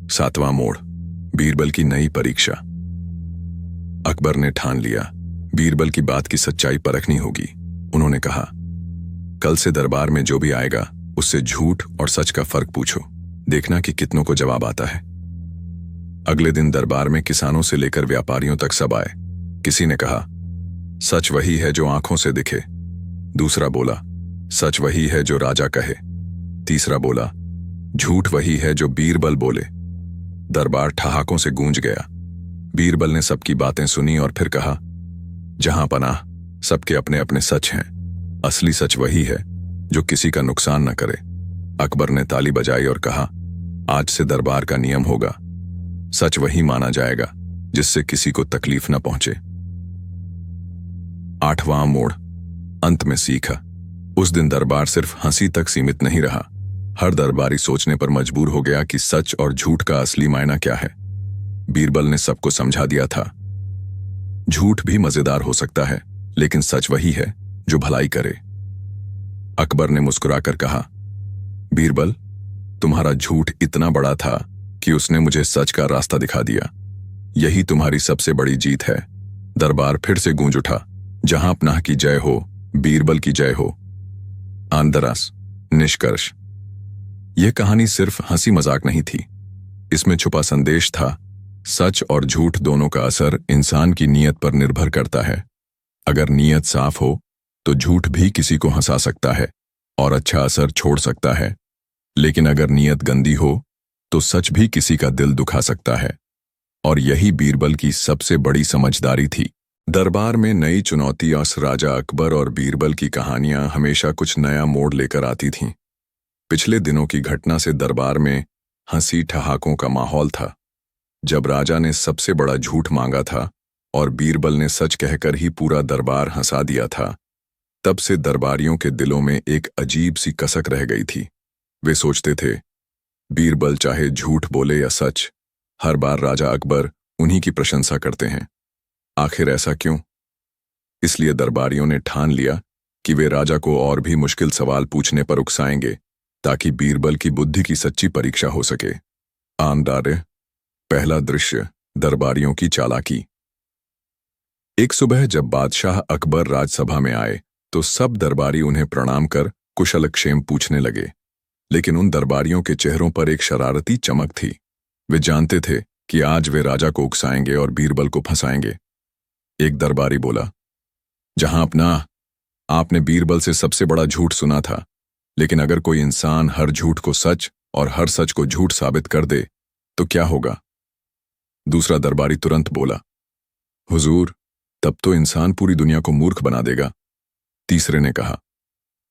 7वां मोड़, बीरबल की नई परीक्षा। अकबर ने ठान लिया, बीरबल की बात की सच्चाई परखनी होगी। उन्होंने कहा, कल से दरबार में जो भी आएगा उससे झूठ और सच का फर्क पूछो, देखना कि कितनों को जवाब आता है। अगले दिन दरबार में किसानों से लेकर व्यापारियों तक सब आए। किसी ने कहा, सच वही है जो आंखों से दिखे। दूसरा बोला, सच वही है जो राजा कहे। तीसरा बोला, झूठ वही है जो बीरबल बोले। दरबार ठहाकों से गूंज गया। बीरबल ने सबकी बातें सुनी और फिर कहा, जहां पनाह, सबके अपने अपने सच हैं। असली सच वही है जो किसी का नुकसान न करे। अकबर ने ताली बजाई और कहा, आज से दरबार का नियम होगा, सच वही माना जाएगा जिससे किसी को तकलीफ न पहुंचे। 8वां मोड़, अंत में सीखा। उस दिन दरबार सिर्फ हंसी तक सीमित नहीं रहा। हर दरबारी सोचने पर मजबूर हो गया कि सच और झूठ का असली मायना क्या है। बीरबल ने सबको समझा दिया था, झूठ भी मजेदार हो सकता है, लेकिन सच वही है जो भलाई करे। अकबर ने मुस्कुराकर कहा, बीरबल, तुम्हारा झूठ इतना बड़ा था कि उसने मुझे सच का रास्ता दिखा दिया। यही तुम्हारी सबसे बड़ी जीत है। दरबार फिर से गूंज उठा, जहां पनाह की जय हो, बीरबल की जय हो। आंदरास, निष्कर्ष, यह कहानी सिर्फ हंसी मजाक नहीं थी। इसमें छुपा संदेश था, सच और झूठ दोनों का असर इंसान की नीयत पर निर्भर करता है। अगर नीयत साफ हो तो झूठ भी किसी को हंसा सकता है और अच्छा असर छोड़ सकता है, लेकिन अगर नीयत गंदी हो तो सच भी किसी का दिल दुखा सकता है। और यही बीरबल की सबसे बड़ी समझदारी थी। दरबार में नई चुनौती और राजा अकबर और बीरबल की कहानियां हमेशा कुछ नया मोड़ लेकर आती थीं। पिछले दिनों की घटना से दरबार में हंसी ठहाकों का माहौल था। जब राजा ने सबसे बड़ा झूठ मांगा था और बीरबल ने सच कहकर ही पूरा दरबार हंसा दिया था, तब से दरबारियों के दिलों में एक अजीब सी कसक रह गई थी। वे सोचते थे, बीरबल चाहे झूठ बोले या सच, हर बार राजा अकबर उन्हीं की प्रशंसा करते हैं। आखिर ऐसा क्यों? इसलिए दरबारियों ने ठान लिया कि वे राजा को और भी मुश्किल सवाल पूछने पर उकसाएंगे, ताकि बीरबल की बुद्धि की सच्ची परीक्षा हो सके। आंदारे पहला दृश्य, दरबारियों की चालाकी। एक सुबह जब बादशाह अकबर राजसभा में आए तो सब दरबारी उन्हें प्रणाम कर कुशलक्षेम पूछने लगे। लेकिन उन दरबारियों के चेहरों पर एक शरारती चमक थी। वे जानते थे कि आज वे राजा को उकसाएंगे और बीरबल को फंसाएंगे। एक दरबारी बोला, जहां अपना, आपने बीरबल से सबसे बड़ा झूठ सुना था, लेकिन अगर कोई इंसान हर झूठ को सच और हर सच को झूठ साबित कर दे तो क्या होगा? दूसरा दरबारी तुरंत बोला, हुजूर, तब तो इंसान पूरी दुनिया को मूर्ख बना देगा। तीसरे ने कहा,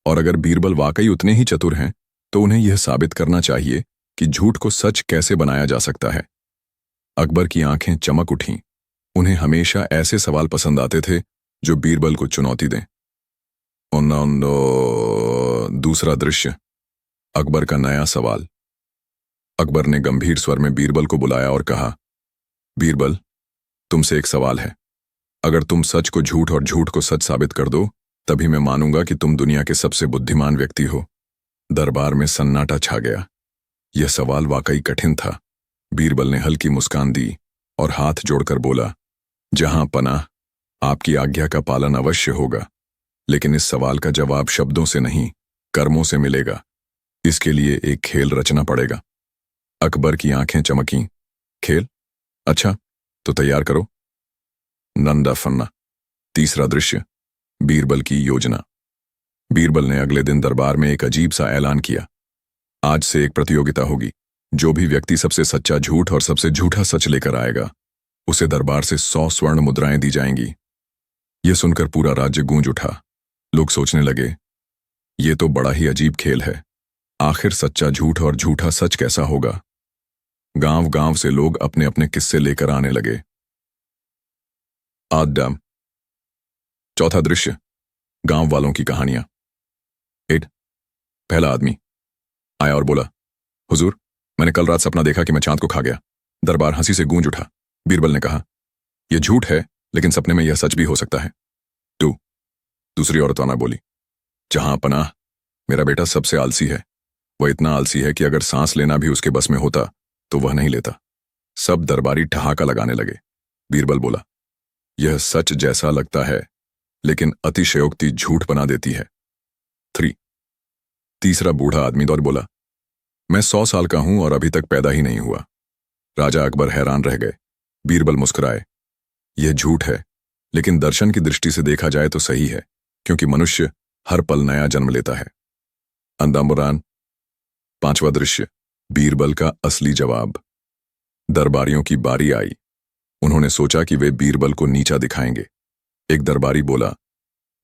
और अगर बीरबल वाकई उतने ही चतुर हैं तो उन्हें यह साबित करना चाहिए कि झूठ को सच कैसे बनाया जा सकता है। अकबर की आंखें चमक उठीं। उन्हें हमेशा ऐसे सवाल पसंद आते थे जो बीरबल को चुनौती दें। दूसरा दृश्य, अकबर का नया सवाल। अकबर ने गंभीर स्वर में बीरबल को बुलाया और कहा, बीरबल, तुमसे एक सवाल है। अगर तुम सच को झूठ और झूठ को सच साबित कर दो, तभी मैं मानूंगा कि तुम दुनिया के सबसे बुद्धिमान व्यक्ति हो। दरबार में सन्नाटा छा गया। यह सवाल वाकई कठिन था। बीरबल ने हल्की मुस्कान दी और हाथ जोड़कर बोला, जहां पनाह, आपकी आज्ञा का पालन अवश्य होगा, लेकिन इस सवाल का जवाब शब्दों से नहीं, कर्मों से मिलेगा। इसके लिए एक खेल रचना पड़ेगा। अकबर की आंखें चमकीं। खेल? अच्छा, तो तैयार करो। नंदा फन्ना। तीसरा दृश्य, बीरबल की योजना। बीरबल ने अगले दिन दरबार में एक अजीब सा ऐलान किया, आज से एक प्रतियोगिता होगी। जो भी व्यक्ति सबसे सच्चा झूठ और सबसे झूठा सच लेकर आएगा, उसे दरबार से 100 स्वर्ण मुद्राएं दी जाएंगी। यह सुनकर पूरा राज्य गूंज उठा। लोग सोचने लगे, ये तो बड़ा ही अजीब खेल है। आखिर सच्चा झूठ और झूठा सच कैसा होगा? गांव गांव से लोग अपने अपने किस्से लेकर आने लगे। आदम। चौथा दृश्य, गांव वालों की कहानियां। पहला आदमी आया और बोला, हुजूर, मैंने कल रात सपना देखा कि मैं चांद को खा गया। दरबार हंसी से गूंज उठा। बीरबल ने कहा, यह झूठ है, लेकिन सपने में यह सच भी हो सकता है। दूसरी औरत आना बोली, जहां पनाह, मेरा बेटा सबसे आलसी है। वह इतना आलसी है कि अगर सांस लेना भी उसके बस में होता तो वह नहीं लेता। सब दरबारी ठहाका लगाने लगे। बीरबल बोला, यह सच जैसा लगता है, लेकिन अतिशयोक्ति झूठ बना देती है। तीसरा बूढ़ा आदमी दौड़ बोला, मैं 100 साल का हूं और अभी तक पैदा ही नहीं हुआ। राजा अकबर हैरान रह गए। बीरबल मुस्कुराए, यह झूठ है, लेकिन दर्शन की दृष्टि से देखा जाए तो सही है, क्योंकि मनुष्य हर पल नया जन्म लेता है। अंदामुरान। पांचवा दृश्य, बीरबल का असली जवाब। दरबारियों की बारी आई। उन्होंने सोचा कि वे बीरबल को नीचा दिखाएंगे। एक दरबारी बोला,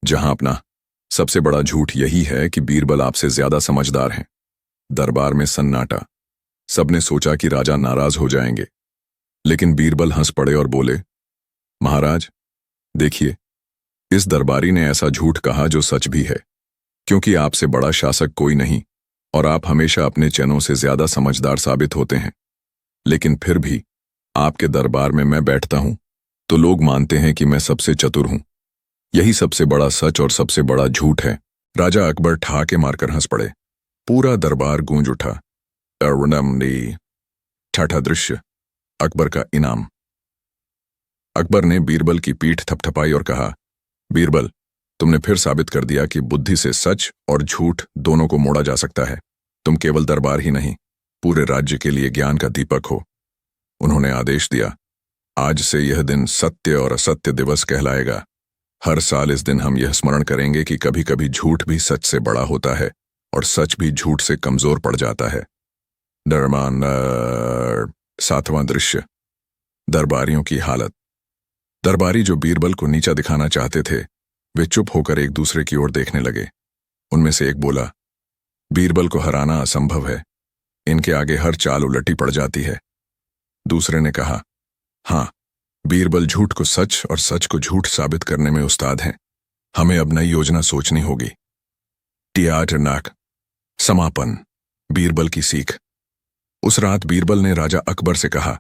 जहां अपना, सबसे बड़ा झूठ यही है कि बीरबल आपसे ज्यादा समझदार हैं। दरबार में सन्नाटा। सबने सोचा कि राजा नाराज हो जाएंगे, लेकिन बीरबल हंस पड़े और बोले, महाराज, देखिए, इस दरबारी ने ऐसा झूठ कहा जो सच भी है, क्योंकि आपसे बड़ा शासक कोई नहीं और आप हमेशा अपने चैनों से ज्यादा समझदार साबित होते हैं। लेकिन फिर भी आपके दरबार में मैं बैठता हूं तो लोग मानते हैं कि मैं सबसे चतुर हूं। यही सबसे बड़ा सच और सबसे बड़ा झूठ है। राजा अकबर ठहाके मारकर हंस पड़े। पूरा दरबार गूंज उठा। छठा दृश्य, अकबर का इनाम। अकबर ने बीरबल की पीठ थपथपाई और कहा, बीरबल, तुमने फिर साबित कर दिया कि बुद्धि से सच और झूठ दोनों को मोड़ा जा सकता है। तुम केवल दरबार ही नहीं, पूरे राज्य के लिए ज्ञान का दीपक हो। उन्होंने आदेश दिया, आज से यह दिन सत्य और असत्य दिवस कहलाएगा। हर साल इस दिन हम यह स्मरण करेंगे कि कभी कभी झूठ भी सच से बड़ा होता है और सच भी झूठ से कमजोर पड़ जाता है। दरमान 7वां दृश्य। दरबारियों की हालत। दरबारी जो बीरबल को नीचा दिखाना चाहते थे, वे चुप होकर एक दूसरे की ओर देखने लगे। उनमें से एक बोला, बीरबल को हराना असंभव है, इनके आगे हर चाल उलटी पड़ जाती है। दूसरे ने कहा, हाँ, बीरबल झूठ को सच और सच को झूठ साबित करने में उस्ताद हैं। हमें अब नई योजना सोचनी होगी। टियाटनाक समापन। बीरबल की सीख। उस रात बीरबल ने राजा अकबर से कहा,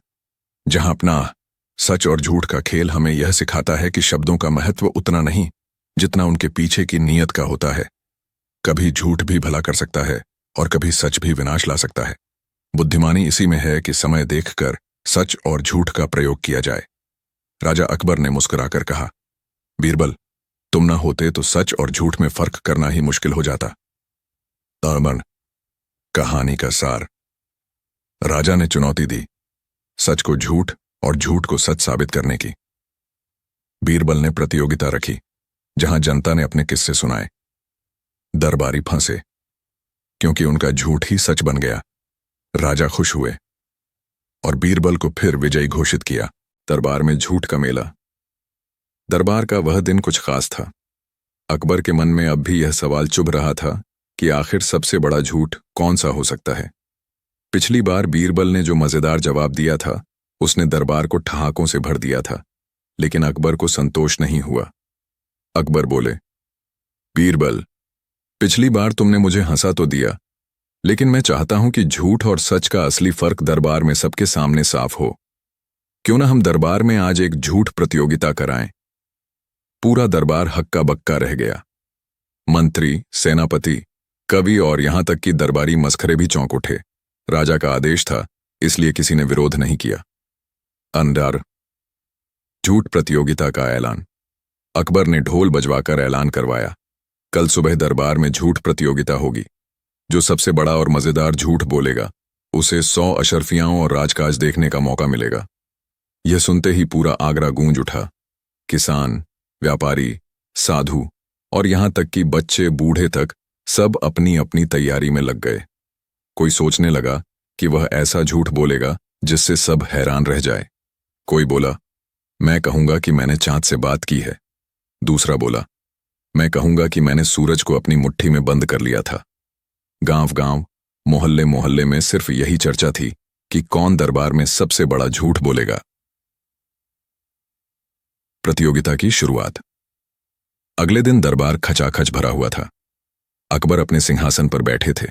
जहां अपना सच और झूठ का खेल हमें यह सिखाता है कि शब्दों का महत्व उतना नहीं जितना उनके पीछे की नीयत का होता है। कभी झूठ भी भला कर सकता है और कभी सच भी विनाश ला सकता है। बुद्धिमानी इसी में है कि समय देखकर सच और झूठ का प्रयोग किया जाए। राजा अकबर ने मुस्कुराकर कहा, बीरबल, तुम ना होते तो सच और झूठ में फर्क करना ही मुश्किल हो जाता। तारमन। कहानी का सार। राजा ने चुनौती दी, सच को झूठ और झूठ को सच साबित करने की। बीरबल ने प्रतियोगिता रखी, जहां जनता ने अपने किस्से सुनाए। दरबारी फंसे, क्योंकि उनका झूठ ही सच बन गया। राजा खुश हुए और बीरबल को फिर विजयी घोषित किया। दरबार में झूठ का मेला। दरबार का वह दिन कुछ खास था। अकबर के मन में अब भी यह सवाल चुभ रहा था कि आखिर सबसे बड़ा झूठ कौन सा हो सकता है। पिछली बार बीरबल ने जो मजेदार जवाब दिया था, उसने दरबार को ठहाकों से भर दिया था, लेकिन अकबर को संतोष नहीं हुआ। अकबर बोले, बीरबल, पिछली बार तुमने मुझे हंसा तो दिया, लेकिन मैं चाहता हूं कि झूठ और सच का असली फर्क दरबार में सबके सामने साफ हो। क्यों ना हम दरबार में आज एक झूठ प्रतियोगिता कराएं। पूरा दरबार हक्का बक्का रह गया। मंत्री, सेनापति, कवि और यहां तक कि दरबारी मस्खरे भी चौंक उठे। राजा का आदेश था, इसलिए किसी ने विरोध नहीं किया। अंदर झूठ प्रतियोगिता का ऐलान। अकबर ने ढोल बजवाकर ऐलान करवाया, कल सुबह दरबार में झूठ प्रतियोगिता होगी। जो सबसे बड़ा और मजेदार झूठ बोलेगा, उसे 100 अशरफियाओं और राजकाज देखने का मौका मिलेगा। यह सुनते ही पूरा आगरा गूंज उठा। किसान, व्यापारी, साधु और यहां तक कि बच्चे बूढ़े तक सब अपनी अपनी तैयारी में लग गए। कोई सोचने लगा कि वह ऐसा झूठ बोलेगा जिससे सब हैरान रह जाए। कोई बोला, मैं कहूंगा कि मैंने चांद से बात की है। दूसरा बोला, मैं कहूंगा कि मैंने सूरज को अपनी मुट्ठी में बंद कर लिया था। गांव-गांव, मोहल्ले मोहल्ले में सिर्फ यही चर्चा थी कि कौन दरबार में सबसे बड़ा झूठ बोलेगा। प्रतियोगिता की शुरुआत। अगले दिन दरबार खचाखच भरा हुआ था। अकबर अपने सिंहासन पर बैठे थे।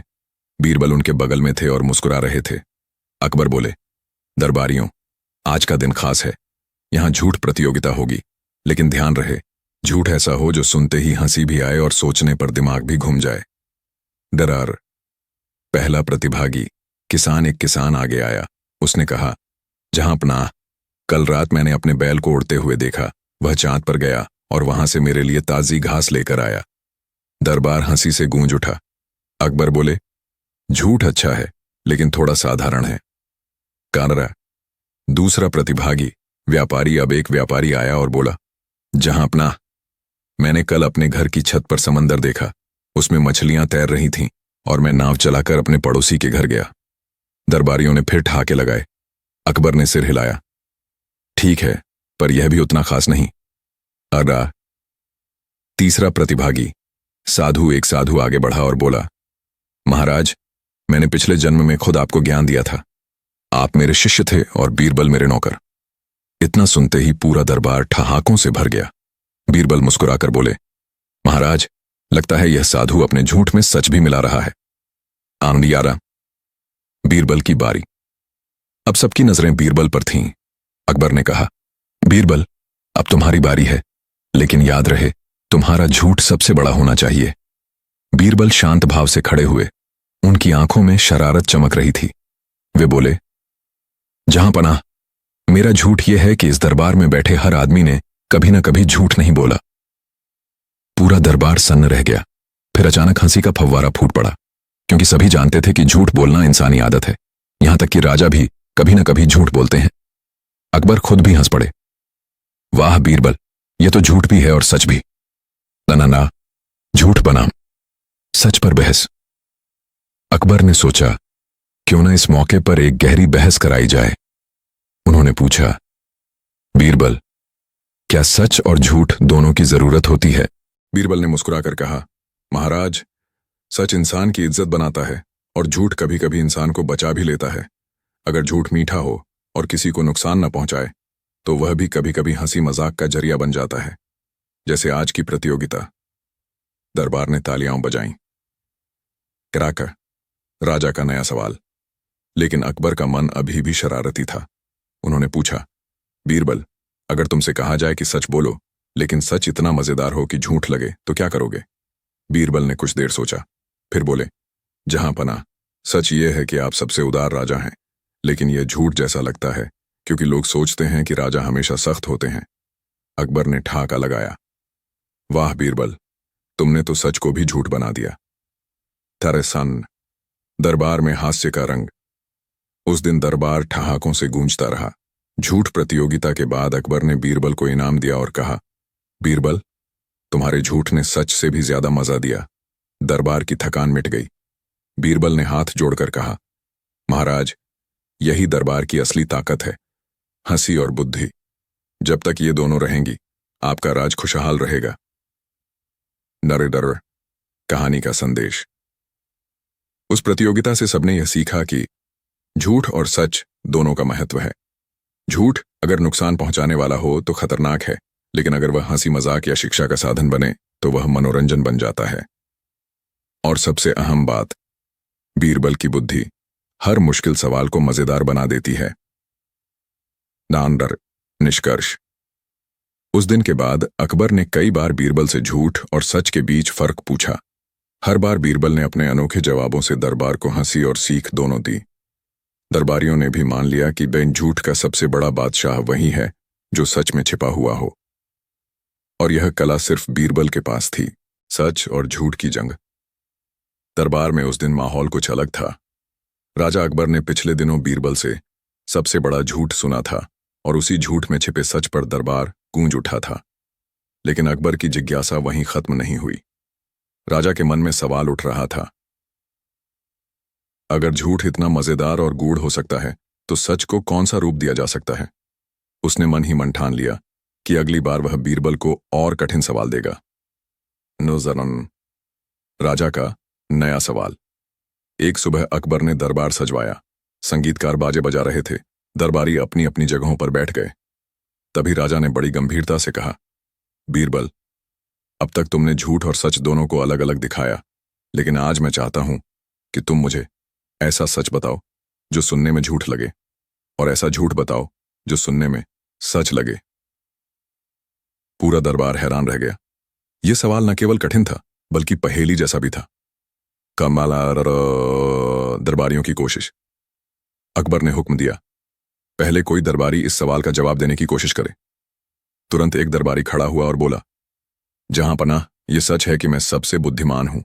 बीरबल उनके बगल में थे और मुस्कुरा रहे थे। अकबर बोले, दरबारियों, आज का दिन खास है। यहां झूठ प्रतियोगिता होगी, लेकिन ध्यान रहे, झूठ ऐसा हो जो सुनते ही हंसी भी आए और सोचने पर दिमाग भी घूम जाए। डरार। पहला प्रतिभागी, किसान। एक किसान आगे आया। उसने कहा, जहां अपना, कल रात मैंने अपने बैल को उड़ते हुए देखा। वह चांद पर गया और वहां से मेरे लिए ताजी घास लेकर आया। दरबार हंसी से गूंज उठा। अकबर बोले, झूठ अच्छा है, लेकिन थोड़ा साधारण है। कानरा। दूसरा प्रतिभागी, व्यापारी। अब एक व्यापारी आया और बोला, जहां अपना, मैंने कल अपने घर की छत पर समंदर देखा। उसमें मछलियां तैर रही थीं और मैं नाव चलाकर अपने पड़ोसी के घर गया। दरबारियों ने फिर ठहाके लगाए। अकबर ने सिर हिलाया, ठीक है, पर यह भी उतना खास नहीं। अरा। तीसरा प्रतिभागी, साधु। एक साधु आगे बढ़ा और बोला, महाराज, मैंने पिछले जन्म में खुद आपको ज्ञान दिया था। आप मेरे शिष्य थे और बीरबल मेरे नौकर। इतना सुनते ही पूरा दरबार ठहाकों से भर गया। बीरबल मुस्कुराकर बोले, महाराज, लगता है यह साधु अपने झूठ में सच भी मिला रहा है। आनंदियारा। बीरबल की बारी। अब सबकी नजरें बीरबल पर थीं। अकबर ने कहा, बीरबल, अब तुम्हारी बारी है, लेकिन याद रहे, तुम्हारा झूठ सबसे बड़ा होना चाहिए। बीरबल शांत भाव से खड़े हुए। उनकी आंखों में शरारत चमक रही थी। वे बोले, जहां पनाह, मेरा झूठ यह है कि इस दरबार में बैठे हर आदमी ने कभी न कभी झूठ नहीं बोला। पूरा दरबार सन्न रह गया। फिर अचानक हंसी का फव्वारा फूट पड़ा, क्योंकि सभी जानते थे कि झूठ बोलना इंसानी आदत है। यहां तक कि राजा भी कभी न कभी झूठ बोलते हैं। अकबर खुद भी हंस पड़े। वाह बीरबल, यह तो झूठ भी है और सच भी। ना, झूठ बनाम सच पर बहस। अकबर ने सोचा क्यों न इस मौके पर एक गहरी बहस कराई जाए। उन्होंने पूछा, बीरबल, क्या सच और झूठ दोनों की जरूरत होती है? बीरबल ने मुस्कुराकर कहा, महाराज, सच इंसान की इज्जत बनाता है और झूठ कभी कभी इंसान को बचा भी लेता है। अगर झूठ मीठा हो और किसी को नुकसान न पहुंचाए तो वह भी कभी कभी हंसी मजाक का जरिया बन जाता है, जैसे आज की प्रतियोगिता। दरबार ने तालियां बजाईं। कराकर राजा का नया सवाल। लेकिन अकबर का मन अभी भी शरारती था। उन्होंने पूछा, बीरबल, अगर तुमसे कहा जाए कि सच बोलो, लेकिन सच इतना मजेदार हो कि झूठ लगे, तो क्या करोगे? बीरबल ने कुछ देर सोचा, फिर बोले, जहां पनाह, सच ये है कि आप सबसे उदार राजा हैं, लेकिन यह झूठ जैसा लगता है क्योंकि लोग सोचते हैं कि राजा हमेशा सख्त होते हैं। अकबर ने ठाका लगाया, वाह बीरबल, तुमने तो सच को भी झूठ बना दिया। तरसन दरबार में हास्य का रंग। उस दिन दरबार ठहाकों से गूंजता रहा। झूठ प्रतियोगिता के बाद अकबर ने बीरबल को इनाम दिया और कहा, बीरबल, तुम्हारे झूठ ने सच से भी ज्यादा मजा दिया। दरबार की थकान मिट गई। बीरबल ने हाथ जोड़कर कहा, महाराज, यही दरबार की असली ताकत है, हंसी और बुद्धि। जब तक ये दोनों रहेंगी, आपका राज खुशहाल रहेगा। नरेडर कहानी का संदेश। उस प्रतियोगिता से सबने यह सीखा कि झूठ और सच दोनों का महत्व है। झूठ अगर नुकसान पहुंचाने वाला हो तो खतरनाक है, लेकिन अगर वह हंसी मजाक या शिक्षा का साधन बने तो वह मनोरंजन बन जाता है। और सबसे अहम बात, बीरबल की बुद्धि हर मुश्किल सवाल को मजेदार बना देती है। नांदर निष्कर्ष। उस दिन के बाद अकबर ने कई बार बीरबल से झूठ और सच के बीच फर्क पूछा। हर बार बीरबल ने अपने अनोखे जवाबों से दरबार को हंसी और सीख दोनों दी। दरबारियों ने भी मान लिया कि बेन झूठ का सबसे बड़ा बादशाह वही है जो सच में छिपा हुआ हो। और यह कला सिर्फ बीरबल के पास थी, सच और झूठ की जंग। दरबार में उस दिन माहौल कुछ अलग था। राजा अकबर ने पिछले दिनों बीरबल से सबसे बड़ा झूठ सुना था और उसी झूठ में छिपे सच पर दरबार गूंज उठा था। लेकिन अकबर की जिज्ञासा वहीं खत्म नहीं हुई। राजा के मन में सवाल उठ रहा था, अगर झूठ इतना मजेदार और गूढ़ हो सकता है तो सच को कौन सा रूप दिया जा सकता है? उसने मन ही मन ठान लिया कि अगली बार वह बीरबल को और कठिन सवाल देगा। नोजरन राजा का नया सवाल। एक सुबह अकबर ने दरबार सजवाया। संगीतकार बाजे बजा रहे थे। दरबारी अपनी अपनी जगहों पर बैठ गए। तभी राजा ने बड़ी गंभीरता से कहा, बीरबल, अब तक तुमने झूठ और सच दोनों को अलग अलग दिखाया, लेकिन आज मैं चाहता हूं कि तुम मुझे ऐसा सच बताओ जो सुनने में झूठ लगे, और ऐसा झूठ बताओ जो सुनने में सच लगे। पूरा दरबार हैरान रह गया। यह सवाल न केवल कठिन था बल्कि पहेली जैसा भी था। कमाला दरबारियों की कोशिश। अकबर ने हुक्म दिया, पहले कोई दरबारी इस सवाल का जवाब देने की कोशिश करे। तुरंत एक दरबारी खड़ा हुआ और बोला, जहां पनाह, यह सच है कि मैं सबसे बुद्धिमान हूं।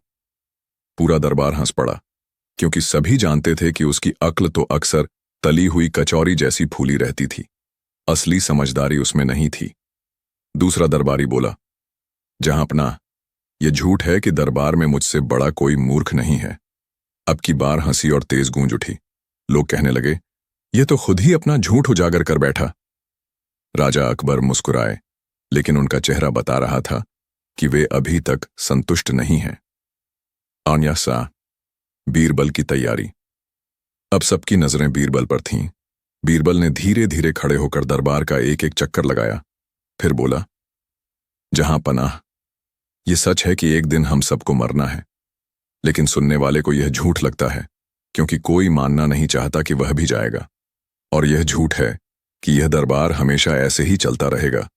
पूरा दरबार हंस पड़ा, क्योंकि सभी जानते थे कि उसकी अक्ल तो अक्सर तली हुई कचौरी जैसी फूली रहती थी, असली समझदारी उसमें नहीं थी। दूसरा दरबारी बोला, जहां पनाह, यह झूठ है कि दरबार में मुझसे बड़ा कोई मूर्ख नहीं है। अब की बार हंसी और तेज गूंज उठी। लोग कहने लगे, यह तो खुद ही अपना झूठ उजागर कर बैठा। राजा अकबर मुस्कुराए, लेकिन उनका चेहरा बता रहा था कि वे अभी तक संतुष्ट नहीं हैं। आन्या सा बीरबल की तैयारी। अब सबकी नजरें बीरबल पर थीं। बीरबल ने धीरे धीरे खड़े होकर दरबार का एक एक चक्कर लगाया, फिर बोला, जहां पनाह, यह सच है कि एक दिन हम सबको मरना है, लेकिन सुनने वाले को यह झूठ लगता है क्योंकि कोई मानना नहीं चाहता कि वह भी जाएगा। और यह झूठ है कि यह दरबार हमेशा ऐसे ही चलता रहेगा।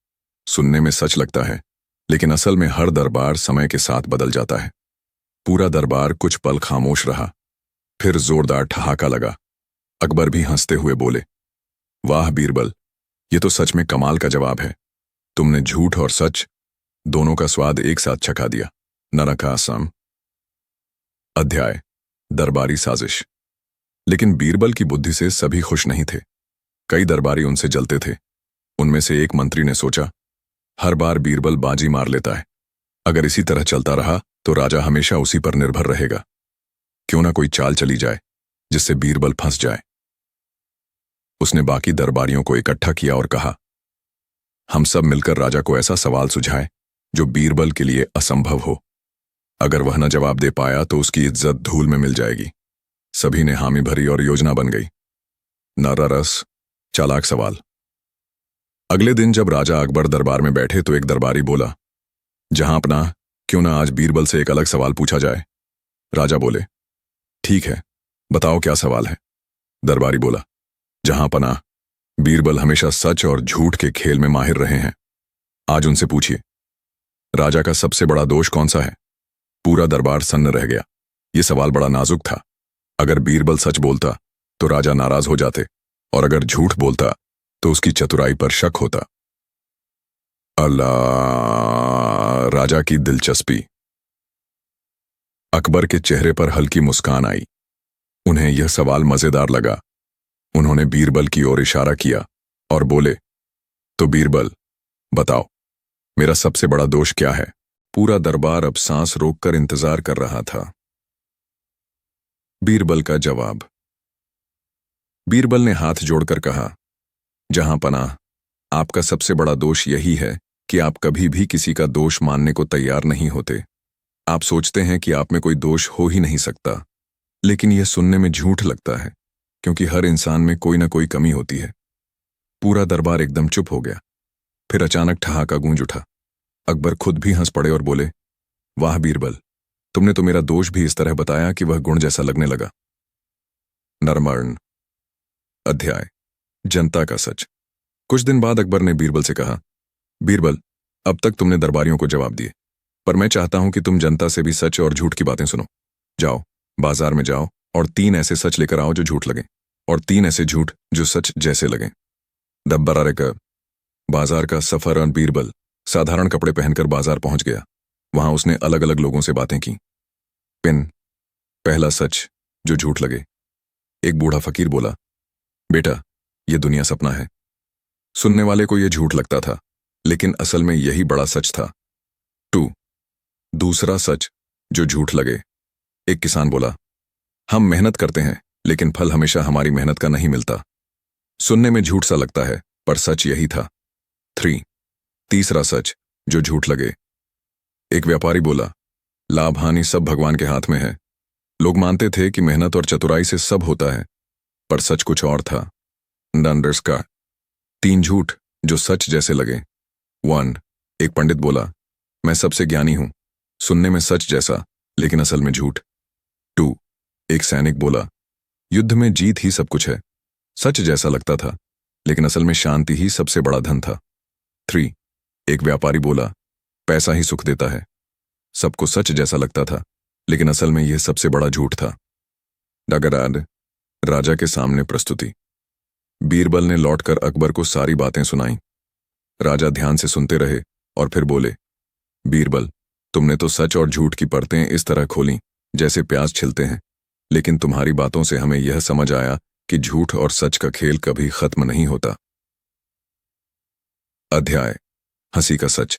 सुनने में सच लगता है, लेकिन असल में हर दरबार समय के साथ बदल जाता है। पूरा दरबार कुछ पल खामोश रहा, फिर जोरदार ठहाका लगा। अकबर भी हंसते हुए बोले, वाह बीरबल, ये तो सच में कमाल का जवाब है। तुमने झूठ और सच दोनों का स्वाद एक साथ चखा दिया। नरकासम। अध्याय, दरबारी साजिश। लेकिन बीरबल की बुद्धि से सभी खुश नहीं थे। कई दरबारी उनसे जलते थे। उनमें से एक मंत्री ने सोचा, हर बार बीरबल बाजी मार लेता है। अगर इसी तरह चलता रहा तो राजा हमेशा उसी पर निर्भर रहेगा। क्यों ना कोई चाल चली जाए। जिससे बीरबल फंस जाए। उसने बाकी दरबारियों को इकट्ठा किया और कहा, हम सब मिलकर राजा को ऐसा सवाल सुझाए जो बीरबल के लिए असंभव हो। अगर वह न जवाब दे पाया तो उसकी इज्जत धूल में मिल जाएगी। सभी ने हामी भरी और योजना बन गई। नारारस चालाक सवाल। अगले दिन जब राजा अकबर दरबार में बैठे तो एक दरबारी बोला, जहां अपना, क्यों ना आज बीरबल से एक अलग सवाल पूछा जाए। राजा बोले, ठीक है, बताओ क्या सवाल है। दरबारी बोला, जहां पनाह, बीरबल हमेशा सच और झूठ के खेल में माहिर रहे हैं। आज उनसे पूछिए, राजा का सबसे बड़ा दोष कौन सा है। पूरा दरबार सन्न रह गया। यह सवाल बड़ा नाजुक था। अगर बीरबल सच बोलता तो राजा नाराज हो जाते, और अगर झूठ बोलता तो उसकी चतुराई पर शक होता। अल्लाह, राजा की दिलचस्पी। अकबर के चेहरे पर हल्की मुस्कान आई। उन्हें यह सवाल मजेदार लगा। उन्होंने बीरबल की ओर इशारा किया और बोले, तो बीरबल, बताओ, मेरा सबसे बड़ा दोष क्या है। पूरा दरबार अब सांस रोककर इंतजार कर रहा था। बीरबल का जवाब। बीरबल ने हाथ जोड़कर कहा, जहां पनाह, आपका सबसे बड़ा दोष यही है कि आप कभी भी किसी का दोष मानने को तैयार नहीं होते। आप सोचते हैं कि आप में कोई दोष हो ही नहीं सकता, लेकिन यह सुनने में झूठ लगता है, क्योंकि हर इंसान में कोई ना कोई कमी होती है। पूरा दरबार एकदम चुप हो गया। फिर अचानक ठहाका गूंज उठा। अकबर खुद भी हंस पड़े और बोले, वाह बीरबल, तुमने तो मेरा दोष भी इस तरह बताया कि वह गुण जैसा लगने लगा। नरमर्ण अध्याय, जनता का सच। कुछ दिन बाद अकबर ने बीरबल से कहा, बीरबल, अब तक तुमने दरबारियों को जवाब दिए, पर मैं चाहता हूं कि तुम जनता से भी सच और झूठ की बातें सुनो। जाओ, बाजार में जाओ और 3 ऐसे सच लेकर आओ जो झूठ लगें, और 3 ऐसे झूठ जो सच जैसे लगें। दब्बरारे का बाजार का सफर बीरबल साधारण कपड़े पहनकर बाजार पहुंच गया। वहां उसने अलग अलग लोगों से बातें की। पिन, पहला सच जो झूठ लगे। एक बूढ़ा फकीर बोला, बेटा, यह दुनिया सपना है। सुनने वाले को यह झूठ लगता था, लेकिन असल में यही बड़ा सच था। 2, दूसरा सच जो झूठ लगे। एक किसान बोला, हम मेहनत करते हैं, लेकिन फल हमेशा हमारी मेहनत का नहीं मिलता। सुनने में झूठ सा लगता है, पर सच यही था। 3, तीसरा सच जो झूठ लगे। एक व्यापारी बोला, लाभ हानि सब भगवान के हाथ में है। लोग मानते थे कि मेहनत और चतुराई से सब होता है, पर सच कुछ और था। डंडर्स का 3 झूठ जो सच जैसे लगे। 1, एक पंडित बोला, मैं सबसे ज्ञानी हूं, सुनने में सच जैसा, लेकिन असल में झूठ। 2, एक सैनिक बोला, युद्ध में जीत ही सब कुछ है, सच जैसा लगता था, लेकिन असल में शांति ही सबसे बड़ा धन था। 3, एक व्यापारी बोला, पैसा ही सुख देता है, सबको सच जैसा लगता था, लेकिन असल में यह सबसे बड़ा झूठ था। डगराड राजा के सामने प्रस्तुति। बीरबल ने लौटकर अकबर को सारी बातें सुनाई। राजा ध्यान से सुनते रहे और फिर बोले, बीरबल, तुमने तो सच और झूठ की परतें इस तरह खोली जैसे प्याज छिलते हैं, लेकिन तुम्हारी बातों से हमें यह समझ आया कि झूठ और सच का खेल कभी खत्म नहीं होता। अध्याय, हंसी का सच।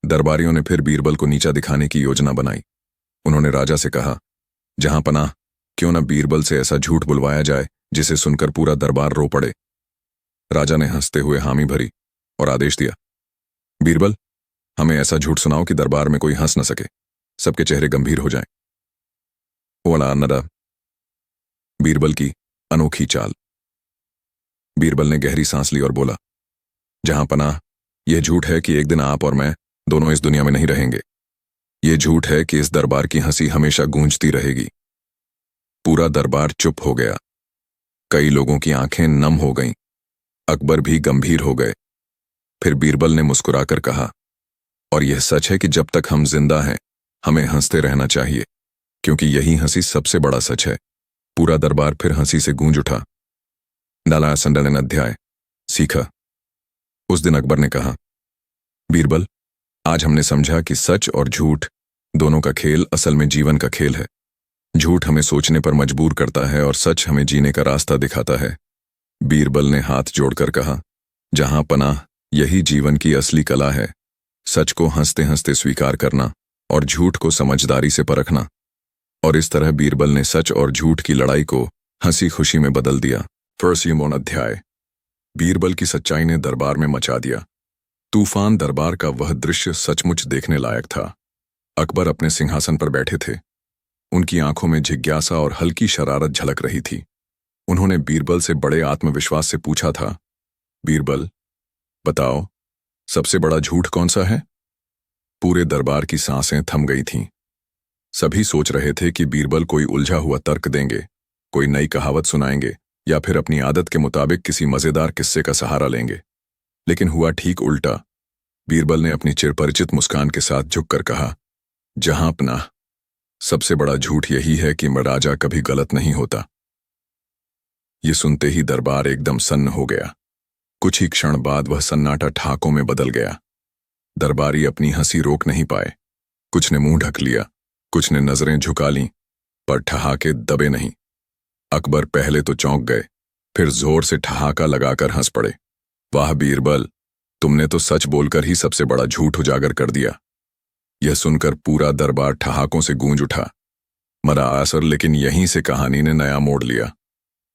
दरबारियों ने फिर बीरबल को नीचा दिखाने की योजना बनाई। उन्होंने राजा से कहा, जहां पनाह, क्यों न बीरबल से ऐसा झूठ बुलवाया जाए जिसे सुनकर पूरा दरबार रो पड़े। राजा ने हंसते हुए हामी भरी और आदेश दिया, बीरबल, हमें ऐसा झूठ सुनाओ कि दरबार में कोई हंस न सके, सबके चेहरे गंभीर हो जाएं। ओला नदा बीरबल की अनोखी चाल। बीरबल ने गहरी सांस ली और बोला, जहां पनाह, यह झूठ है कि एक दिन आप और मैं दोनों इस दुनिया में नहीं रहेंगे। यह झूठ है कि इस दरबार की हंसी हमेशा गूंजती रहेगी। पूरा दरबार चुप हो गया। कई लोगों की आंखें नम हो गईं। अकबर भी गंभीर हो गए। फिर बीरबल ने मुस्कुराकर कहा, और यह सच है कि जब तक हम जिंदा हैं, हमें हंसते रहना चाहिए, क्योंकि यही हंसी सबसे बड़ा सच है। पूरा दरबार फिर हंसी से गूंज उठा। डाला संडलन अध्याय, सीखा। उस दिन अकबर ने कहा, बीरबल, आज हमने समझा कि सच और झूठ दोनों का खेल असल में जीवन का खेल है। झूठ हमें सोचने पर मजबूर करता है और सच हमें जीने का रास्ता दिखाता है। बीरबल ने हाथ जोड़कर कहा, जहां पनाह, यही जीवन की असली कला है। सच को हंसते हंसते स्वीकार करना और झूठ को समझदारी से परखना। और इस तरह बीरबल ने सच और झूठ की लड़ाई को हंसी खुशी में बदल दिया। फर्सियमोन अध्याय। बीरबल की सच्चाई ने दरबार में मचा दिया। तूफान दरबार का वह दृश्य सचमुच देखने लायक था। अकबर अपने सिंहासन पर बैठे थे। उनकी आंखों में जिज्ञासा और हल्की शरारत झलक रही थी। उन्होंने बीरबल से बड़े आत्मविश्वास से पूछा था, बीरबल, बताओ, सबसे बड़ा झूठ कौन सा है? पूरे दरबार की सांसें थम गई थीं। सभी सोच रहे थे कि बीरबल कोई उलझा हुआ तर्क देंगे, कोई नई कहावत सुनाएंगे या फिर अपनी आदत के मुताबिक किसी मजेदार किस्से का सहारा लेंगे। लेकिन हुआ ठीक उल्टा। बीरबल ने अपनी चिरपरिचित मुस्कान के साथ झुककर कहा, जहांपना, सबसे बड़ा झूठ यही है कि राजा कभी गलत नहीं होता। ये सुनते ही दरबार एकदम सन्न हो गया। कुछ ही क्षण बाद वह सन्नाटा ठहाकों में बदल गया। दरबारी अपनी हंसी रोक नहीं पाए। कुछ ने मुंह ढक लिया, कुछ ने नजरें झुका लीं, पर ठहाके दबे नहीं। अकबर पहले तो चौंक गए, फिर जोर से ठहाका लगाकर हंस पड़े। वाह बीरबल, तुमने तो सच बोलकर ही सबसे बड़ा झूठ उजागर कर दिया। यह सुनकर पूरा दरबार ठहाकों से गूंज उठा। मरा असर, लेकिन यहीं से कहानी ने नया मोड़ लिया।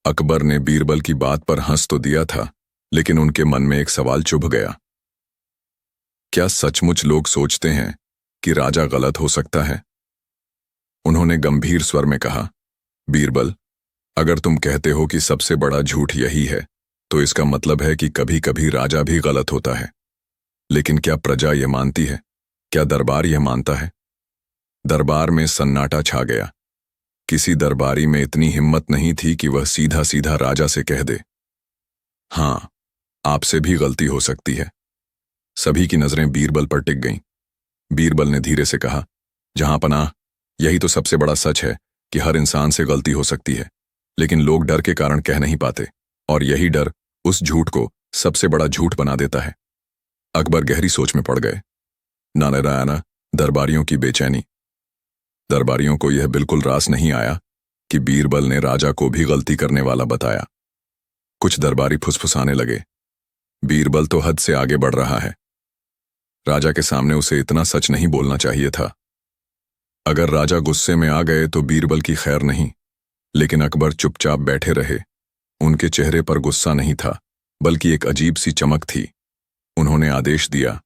अकबर ने बीरबल की बात पर हंस तो दिया था, लेकिन उनके मन में एक सवाल चुभ गया। क्या सचमुच लोग सोचते हैं कि राजा गलत हो सकता है? उन्होंने गंभीर स्वर में कहा, बीरबल, अगर तुम कहते हो कि सबसे बड़ा झूठ यही है, तो इसका मतलब है कि कभी कभी राजा भी गलत होता है। लेकिन क्या प्रजा यह मानती है? क्या दरबार यह मानता है? दरबार में सन्नाटा छा गया। किसी दरबारी में इतनी हिम्मत नहीं थी कि वह सीधा सीधा राजा से कह दे, हां, आपसे भी गलती हो सकती है। सभी की नजरें बीरबल पर टिक गईं। बीरबल ने धीरे से कहा, जहांपनाह, यही तो सबसे बड़ा सच है कि हर इंसान से गलती हो सकती है, लेकिन लोग डर के कारण कह नहीं पाते, और यही डर उस झूठ को सबसे बड़ा झूठ बना देता है। अकबर गहरी सोच में पड़ गए। नारायण, दरबारियों की बेचैनी। दरबारियों को यह बिल्कुल रास नहीं आया कि बीरबल ने राजा को भी गलती करने वाला बताया। कुछ दरबारी फुसफुसाने लगे, बीरबल तो हद से आगे बढ़ रहा है। राजा के सामने उसे इतना सच नहीं बोलना चाहिए था। अगर राजा गुस्से में आ गए तो बीरबल की खैर नहीं। लेकिन अकबर चुपचाप बैठे रहे। उनके चेहरे पर गुस्सा नहीं था, बल्कि एक अजीब सी चमक थी। उन्होंने आदेश दिया,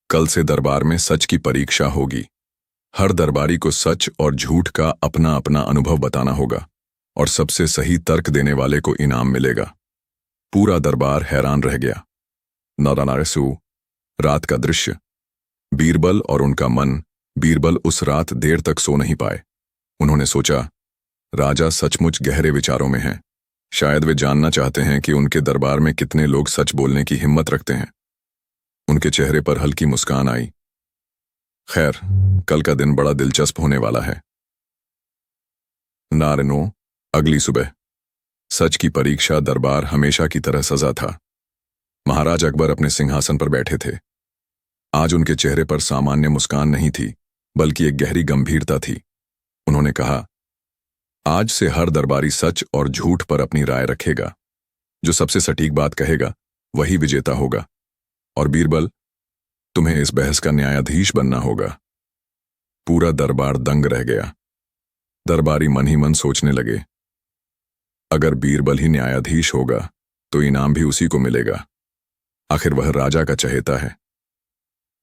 कल से दरबार में सच की परीक्षा होगी। हर दरबारी को सच और झूठ का अपना अपना अनुभव बताना होगा, और सबसे सही तर्क देने वाले को इनाम मिलेगा। पूरा दरबार हैरान रह गया। नारायणसू, रात का दृश्य। बीरबल और उनका मन। बीरबल उस रात देर तक सो नहीं पाए। उन्होंने सोचा, राजा सचमुच गहरे विचारों में हैं। शायद वे जानना चाहते हैं कि उनके दरबार में कितने लोग सच बोलने की हिम्मत रखते हैं। उनके चेहरे पर हल्की मुस्कान आई। खैर, कल का दिन बड़ा दिलचस्प होने वाला है। नारनो, अगली सुबह। सच की परीक्षा दरबार हमेशा की तरह सजा था। महाराज अकबर अपने सिंहासन पर बैठे थे। आज उनके चेहरे पर सामान्य मुस्कान नहीं थी, बल्कि एक गहरी गंभीरता थी। उन्होंने कहा, आज से हर दरबारी सच और झूठ पर अपनी राय रखेगा। जो सबसे सटीक बात कहेगा वही विजेता होगा। और बीरबल, तुम्हें इस बहस का न्यायाधीश बनना होगा। पूरा दरबार दंग रह गया। दरबारी मन ही मन सोचने लगे, अगर बीरबल ही न्यायाधीश होगा तो इनाम भी उसी को मिलेगा। आखिर वह राजा का चहेता है।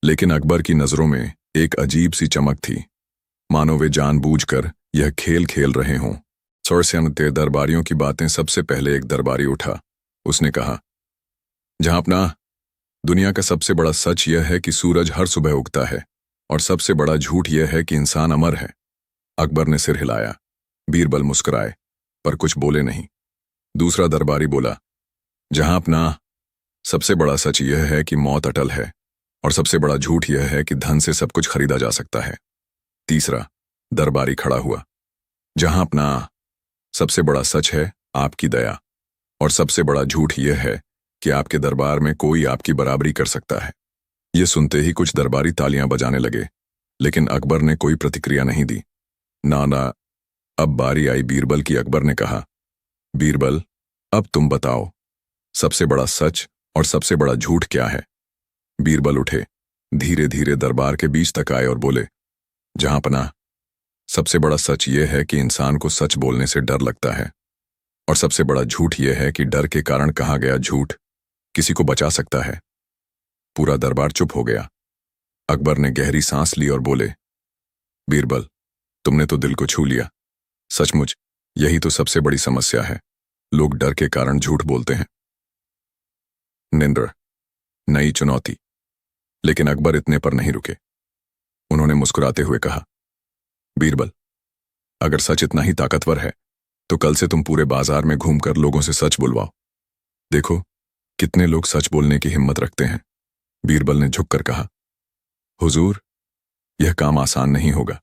लेकिन अकबर की नजरों में एक अजीब सी चमक थी, मानो वे जानबूझकर यह खेल खेल रहे हों। सरस्यानते दरबारियों की बातें सबसे पहले एक दरबारी उठा। उसने कहा, जहांपनाह, दुनिया का सबसे बड़ा सच यह है कि सूरज हर सुबह उगता है, और सबसे बड़ा झूठ यह है कि इंसान अमर है। अकबर ने सिर हिलाया। बीरबल मुस्कुराए, पर कुछ बोले नहीं। दूसरा दरबारी बोला, जहांपनाह, सबसे बड़ा सच यह है कि मौत अटल है, और सबसे बड़ा झूठ यह है कि धन से सब कुछ खरीदा जा सकता है। तीसरा दरबारी खड़ा हुआ, जहांपनाह, सबसे बड़ा सच है आपकी दया, और सबसे बड़ा झूठ यह है कि आपके दरबार में कोई आपकी बराबरी कर सकता है। यह सुनते ही कुछ दरबारी तालियां बजाने लगे, लेकिन अकबर ने कोई प्रतिक्रिया नहीं दी। ना, अब बारी आई बीरबल की। अकबर ने कहा, बीरबल, अब तुम बताओ, सबसे बड़ा सच और सबसे बड़ा झूठ क्या है? बीरबल उठे, धीरे धीरे दरबार के बीच तक आए और बोले, जहांपनाह, सबसे बड़ा सच ये है कि इंसान को सच बोलने से डर लगता है, और सबसे बड़ा झूठ यह है कि डर के कारण कहा गया झूठ किसी को बचा सकता है। पूरा दरबार चुप हो गया। अकबर ने गहरी सांस ली और बोले, बीरबल, तुमने तो दिल को छू लिया। सचमुच यही तो सबसे बड़ी समस्या है, लोग डर के कारण झूठ बोलते हैं। निंद्र, नई चुनौती। लेकिन अकबर इतने पर नहीं रुके। उन्होंने मुस्कुराते हुए कहा, बीरबल, अगर सच इतना ही ताकतवर है तो कल से तुम पूरे बाजार में घूमकर लोगों से सच बुलवाओ। देखो कितने लोग सच बोलने की हिम्मत रखते हैं। बीरबल ने झुककर कहा, हुजूर, यह काम आसान नहीं होगा,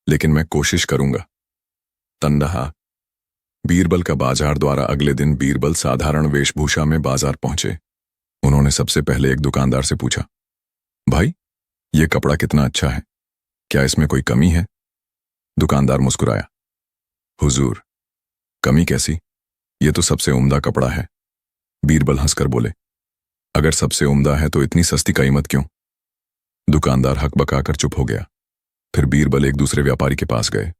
लेकिन मैं कोशिश करूंगा। तंदहा। बीरबल का बाजार द्वारा। अगले दिन बीरबल साधारण वेशभूषा में बाजार पहुंचे। उन्होंने सबसे पहले एक दुकानदार से पूछा, भाई, यह कपड़ा कितना अच्छा है, क्या इसमें कोई कमी है? दुकानदार मुस्कुराया, हुजूर, कमी कैसी, यह तो सबसे उम्दा कपड़ा है। बीरबल हंसकर बोले, अगर सबसे उम्दा है तो इतनी सस्ती कीमत क्यों? दुकानदार हकबकाकर चुप हो गया। फिर बीरबल एक दूसरे व्यापारी के पास गए।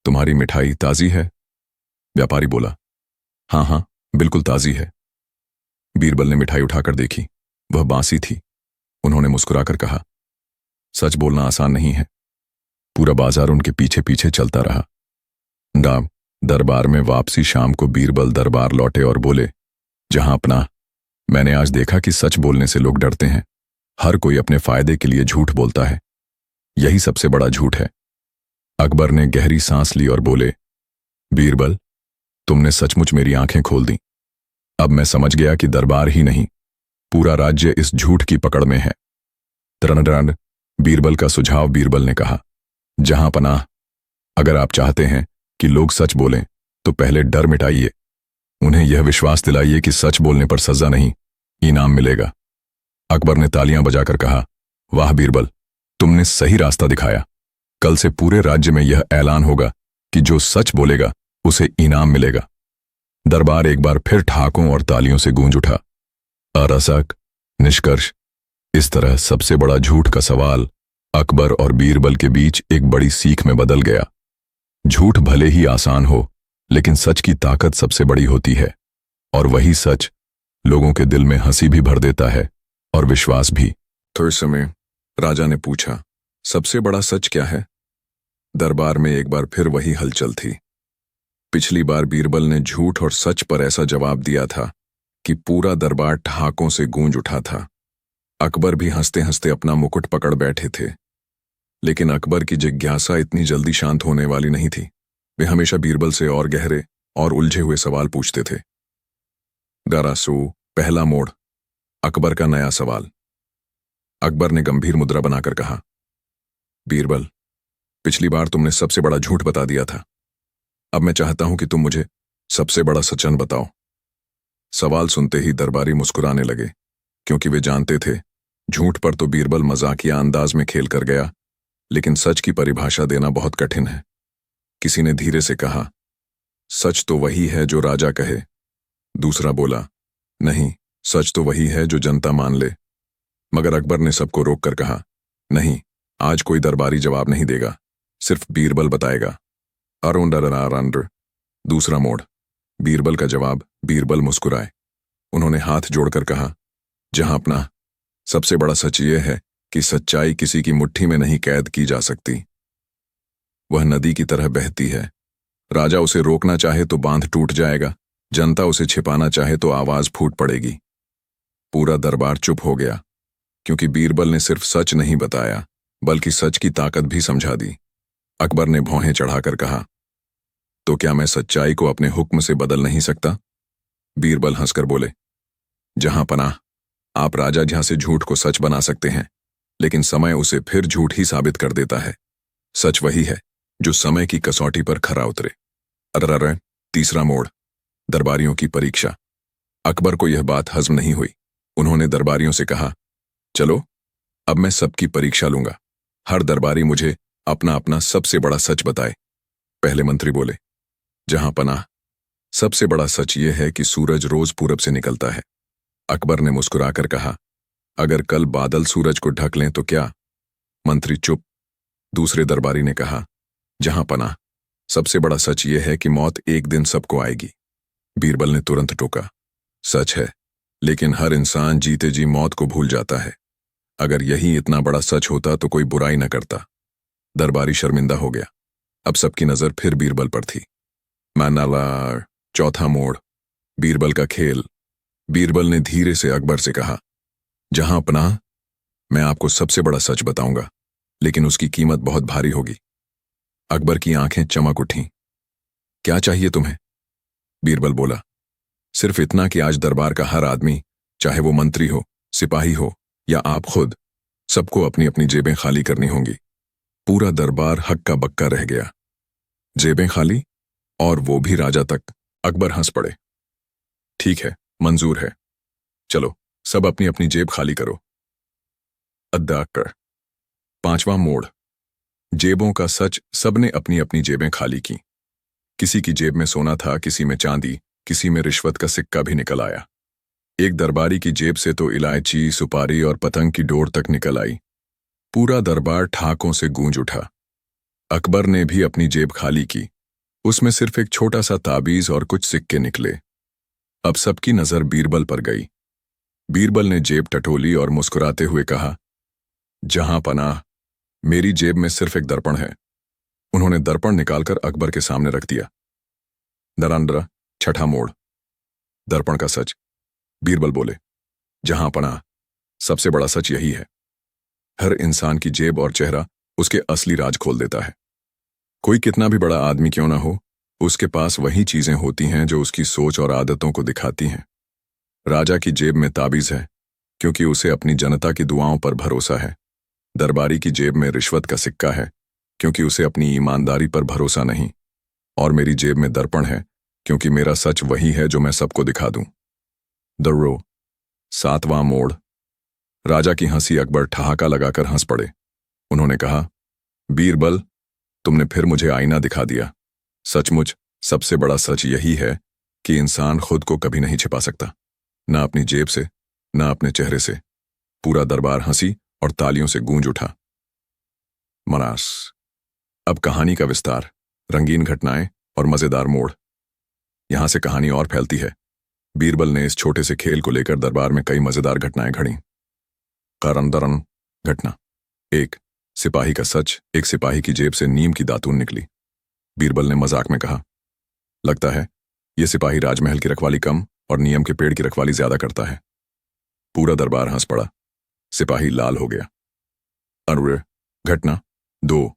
तुम्हारी मिठाई ताजी है? व्यापारी बोला, हाँ हाँ, बिल्कुल ताजी है। बीरबल ने मिठाई उठाकर देखी, वह बासी थी। उन्होंने मुस्कुराकर कहा, सच बोलना आसान नहीं है। पूरा बाजार उनके पीछे पीछे चलता रहा। दरबार में वापसी शाम को बीरबल दरबार लौटे और बोले, जहां अपना, मैंने आज देखा कि सच बोलने से लोग डरते हैं। हर कोई अपने फायदे के लिए झूठ बोलता है, यही सबसे बड़ा झूठ है। अकबर ने गहरी सांस ली और बोले, बीरबल, तुमने सचमुच मेरी आंखें खोल दी। अब मैं समझ गया कि दरबार ही नहीं, पूरा राज्य इस झूठ की पकड़ में है। तरनडरान। बीरबल का सुझाव। बीरबल ने कहा, जहां पनाह, अगर आप चाहते हैं कि लोग सच बोलें तो पहले डर मिटाइए। उन्हें यह विश्वास दिलाइए कि सच बोलने पर सजा नहीं, इनाम मिलेगा। अकबर ने तालियां बजाकर कहा, वाह बीरबल, तुमने सही रास्ता दिखाया। कल से पूरे राज्य में यह ऐलान होगा कि जो सच बोलेगा उसे इनाम मिलेगा। दरबार एक बार फिर ठहाकों और तालियों से गूंज उठा। अरसक। निष्कर्ष, इस तरह सबसे बड़ा झूठ का सवाल अकबर और बीरबल के बीच एक बड़ी सीख में बदल गया। झूठ भले ही आसान हो, लेकिन सच की ताकत सबसे बड़ी होती है, और वही सच लोगों के दिल में हंसी भी भर देता है और विश्वास भी। थोड़े समय राजा ने पूछा, सबसे बड़ा सच क्या है? दरबार में एक बार फिर वही हलचल थी। पिछली बार बीरबल ने झूठ और सच पर ऐसा जवाब दिया था कि पूरा दरबार ठहाकों से गूंज उठा था। अकबर भी हंसते हंसते अपना मुकुट पकड़ बैठे थे। लेकिन अकबर की जिज्ञासा इतनी जल्दी शांत होने वाली नहीं थी। वे हमेशा बीरबल से और गहरे और उलझे हुए सवाल पूछते थे। दरासू। पहला मोड़। अकबर का नया सवाल। अकबर ने गंभीर मुद्रा बनाकर कहा, बीरबल, पिछली बार तुमने सबसे बड़ा झूठ बता दिया था। अब मैं चाहता हूं कि तुम मुझे सबसे बड़ा सचन बताओ। सवाल सुनते ही दरबारी मुस्कुराने लगे, क्योंकि वे जानते थे झूठ पर तो बीरबल मजाकिया अंदाज में खेल कर गया, लेकिन सच की परिभाषा देना बहुत कठिन है। किसी ने धीरे से कहा, सच तो वही है जो राजा कहे। दूसरा बोला, नहीं, सच तो वही है जो जनता मान ले। मगर अकबर ने सबको रोककर कहा, नहीं, आज कोई दरबारी जवाब नहीं देगा, सिर्फ बीरबल बताएगा। अरुंडर। दूसरा मोड़। बीरबल का जवाब। बीरबल मुस्कुराए। उन्होंने हाथ जोड़कर कहा, जहां अपना, सबसे बड़ा सच यह है कि सच्चाई किसी की मुट्ठी में नहीं कैद की जा सकती। वह नदी की तरह बहती है। राजा उसे रोकना चाहे तो बांध टूट जाएगा, जनता उसे छिपाना चाहे तो आवाज फूट पड़ेगी। पूरा दरबार चुप हो गया, क्योंकि बीरबल ने सिर्फ सच नहीं बताया, बल्कि सच की ताकत भी समझा दी। अकबर ने भौहें चढ़ाकर कहा, तो क्या मैं सच्चाई को अपने हुक्म से बदल नहीं सकता? बीरबल हंसकर बोले, जहां पनाह, आप राजा जहां से झूठ को सच बना सकते हैं, लेकिन समय उसे फिर झूठ ही साबित कर देता है। सच वही है जो समय की कसौटी पर खरा उतरे। अरर। तीसरा मोड़। दरबारियों की परीक्षा। अकबर को यह बात हजम नहीं हुई। उन्होंने दरबारियों से कहा, चलो, अब मैं सबकी परीक्षा लूंगा। हर दरबारी मुझे अपना अपना सबसे बड़ा सच बताए। पहले मंत्री बोले, जहां पनाह, सबसे बड़ा सच यह है कि सूरज रोज पूरब से निकलता है। अकबर ने मुस्कुराकर कहा, अगर कल बादल सूरज को ढक लें तो क्या? मंत्री चुप। दूसरे दरबारी ने कहा, जहां पनाह, सबसे बड़ा सच यह है कि मौत एक दिन सबको आएगी। बीरबल ने तुरंत टोका, सच है, लेकिन हर इंसान जीते जी मौत को भूल जाता है। अगर यही इतना बड़ा सच होता तो कोई बुराई न करता। दरबारी शर्मिंदा हो गया। अब सबकी नजर फिर बीरबल पर थी। मैनालार, चौथा मोड़, बीरबल का खेल। बीरबल ने धीरे से अकबर से कहा, जहां पनाह, मैं आपको सबसे बड़ा सच बताऊंगा, लेकिन उसकी कीमत बहुत भारी होगी। अकबर की आंखें चमक उठीं। क्या चाहिए तुम्हें? बीरबल बोला, सिर्फ इतना कि आज दरबार का हर आदमी, चाहे वो मंत्री हो, सिपाही हो या आप खुद, सबको अपनी अपनी जेबें खाली करनी होंगी। पूरा दरबार हक्का बक्का रह गया। जेबें खाली? और वो भी राजा तक? अकबर हंस पड़े। ठीक है, मंजूर है। चलो, सब अपनी अपनी जेब खाली करो। अद्दा अक्कर। पांचवां मोड़, जेबों का सच। सबने अपनी अपनी जेबें खाली की। किसी की जेब में सोना था, किसी में चांदी, किसी में रिश्वत का सिक्का भी निकल आया। एक दरबारी की जेब से तो इलायची, सुपारी और पतंग की डोर तक निकल आई। पूरा दरबार ठाकों से गूंज उठा। अकबर ने भी अपनी जेब खाली की। उसमें सिर्फ एक छोटा सा ताबीज और कुछ सिक्के निकले। अब सबकी नजर बीरबल पर गई। बीरबल ने जेब टटोली और मुस्कुराते हुए कहा, जहां पनाह, मेरी जेब में सिर्फ एक दर्पण है। उन्होंने दर्पण निकालकर अकबर के सामने रख दिया। दरांडरा, छठा मोड़, दर्पण का सच। बीरबल बोले, जहां पनाह, सबसे बड़ा सच यही है, हर इंसान की जेब और चेहरा उसके असली राज खोल देता है। कोई कितना भी बड़ा आदमी क्यों ना हो, उसके पास वही चीजें होती हैं जो उसकी सोच और आदतों को दिखाती हैं। राजा की जेब में ताबीज है, क्योंकि उसे अपनी जनता की दुआओं पर भरोसा है। दरबारी की जेब में रिश्वत का सिक्का है, क्योंकि उसे अपनी ईमानदारी पर भरोसा नहीं। और मेरी जेब में दर्पण है, क्योंकि मेरा सच वही है जो मैं सबको दिखा दूं। दर्रो, सातवां मोड़, राजा की हंसी। अकबर ठहाका लगाकर हंस पड़े। उन्होंने कहा, बीरबल, तुमने फिर मुझे आईना दिखा दिया। सचमुच सबसे बड़ा सच यही है कि इंसान खुद को कभी नहीं छिपा सकता, ना अपनी जेब से, ना अपने चेहरे से। पूरा दरबार हंसी और तालियों से गूंज उठा। मनास। अब कहानी का विस्तार, रंगीन घटनाएं और मजेदार मोड़। यहां से कहानी और फैलती है। बीरबल ने इस छोटे से खेल को लेकर दरबार में कई मजेदार घटनाएं घड़ी। करंदरन घटना। एक, सिपाही का सच। एक सिपाही की जेब से नीम की दातून निकली। बीरबल ने मजाक में कहा, लगता है यह सिपाही राजमहल की रखवाली कम और नीम के पेड़ की रखवाली ज्यादा करता है। पूरा दरबार हंस पड़ा। सिपाही लाल हो गया। अरे, घटना दो,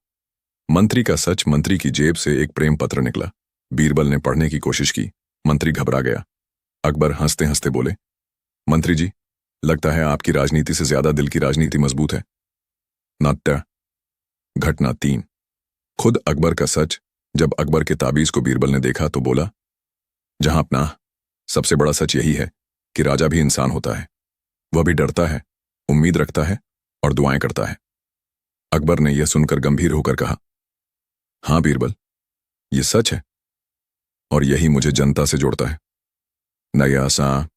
मंत्री का सच। मंत्री की जेब से एक प्रेम पत्र निकला। बीरबल ने पढ़ने की कोशिश की। मंत्री घबरा गया। अकबर हंसते हंसते बोले, मंत्री जी, लगता है आपकी राजनीति से ज्यादा दिल की राजनीति मजबूत है। नाट्य। घटना तीन, खुद अकबर का सच। जब अकबर के ताबीज को बीरबल ने देखा तो बोला, जहां पनाह, सबसे बड़ा सच यही है कि राजा भी इंसान होता है। वह भी डरता है, उम्मीद रखता है और दुआएं करता है। अकबर ने यह सुनकर गंभीर होकर कहा, हां बीरबल, यह सच है और यही मुझे जनता से जोड़ता है। नया सा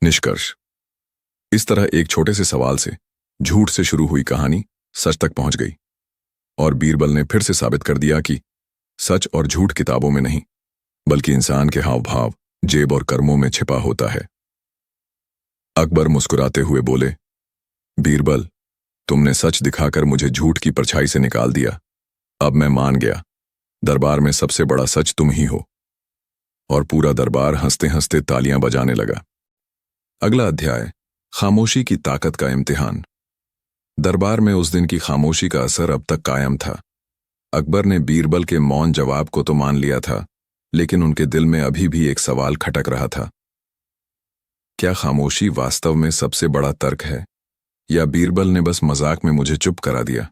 निष्कर्ष। इस तरह एक छोटे से सवाल से, झूठ से शुरू हुई कहानी सच तक पहुंच गई और बीरबल ने फिर से साबित कर दिया कि सच और झूठ किताबों में नहीं, बल्कि इंसान के हाव भाव, जेब और कर्मों में छिपा होता है। अकबर मुस्कुराते हुए बोले, बीरबल, तुमने सच दिखाकर मुझे झूठ की परछाई से निकाल दिया। अब मैं मान गया, दरबार में सबसे बड़ा सच तुम ही हो। और पूरा दरबार हंसते हंसते तालियां बजाने लगा। अगला अध्याय, खामोशी की ताकत का इम्तिहान। दरबार में उस दिन की खामोशी का असर अब तक कायम था। अकबर ने बीरबल के मौन जवाब को तो मान लिया था, लेकिन उनके दिल में अभी भी एक सवाल खटक रहा था। क्या खामोशी वास्तव में सबसे बड़ा तर्क है, या बीरबल ने बस मजाक में मुझे चुप करा दिया?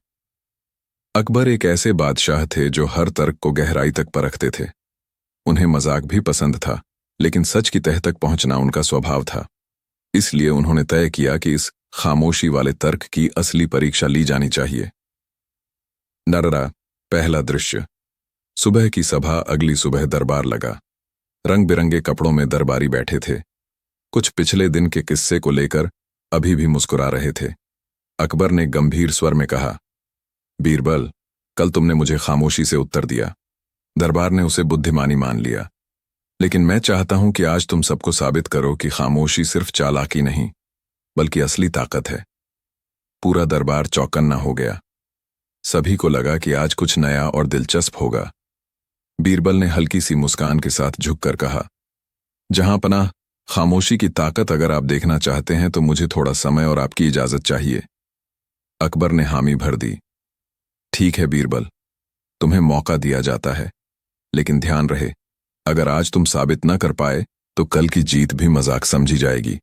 अकबर एक ऐसे बादशाह थे जो हर तर्क को गहराई तक परखते थे। उन्हें मजाक भी पसंद था, लेकिन सच की तह तक पहुंचना उनका स्वभाव था। इसलिए उन्होंने तय किया कि इस खामोशी वाले तर्क की असली परीक्षा ली जानी चाहिए। नररा, पहला दृश्य। सुबह की सभा। अगली सुबह दरबार लगा। रंग बिरंगे कपड़ों में दरबारी बैठे थे। कुछ पिछले दिन के किस्से को लेकर अभी भी मुस्कुरा रहे थे। अकबर ने गंभीर स्वर में कहा, बीरबल, कल तुमने मुझे खामोशी से उत्तर दिया। दरबार ने उसे बुद्धिमानी मान लिया। लेकिन मैं चाहता हूं कि आज तुम सबको साबित करो कि खामोशी सिर्फ चालाकी नहीं, बल्कि असली ताकत है। पूरा दरबार चौकन्ना हो गया। सभी को लगा कि आज कुछ नया और दिलचस्प होगा। बीरबल ने हल्की सी मुस्कान के साथ झुककर कहा, जहांपनाह, खामोशी की ताकत अगर आप देखना चाहते हैं तो मुझे थोड़ा समय और आपकी इजाजत चाहिए। अकबर ने हामी भर दी। ठीक है बीरबल, तुम्हें मौका दिया जाता है, लेकिन ध्यान रहे, अगर आज तुम साबित न कर पाए तो कल की जीत भी मजाक समझी जाएगी।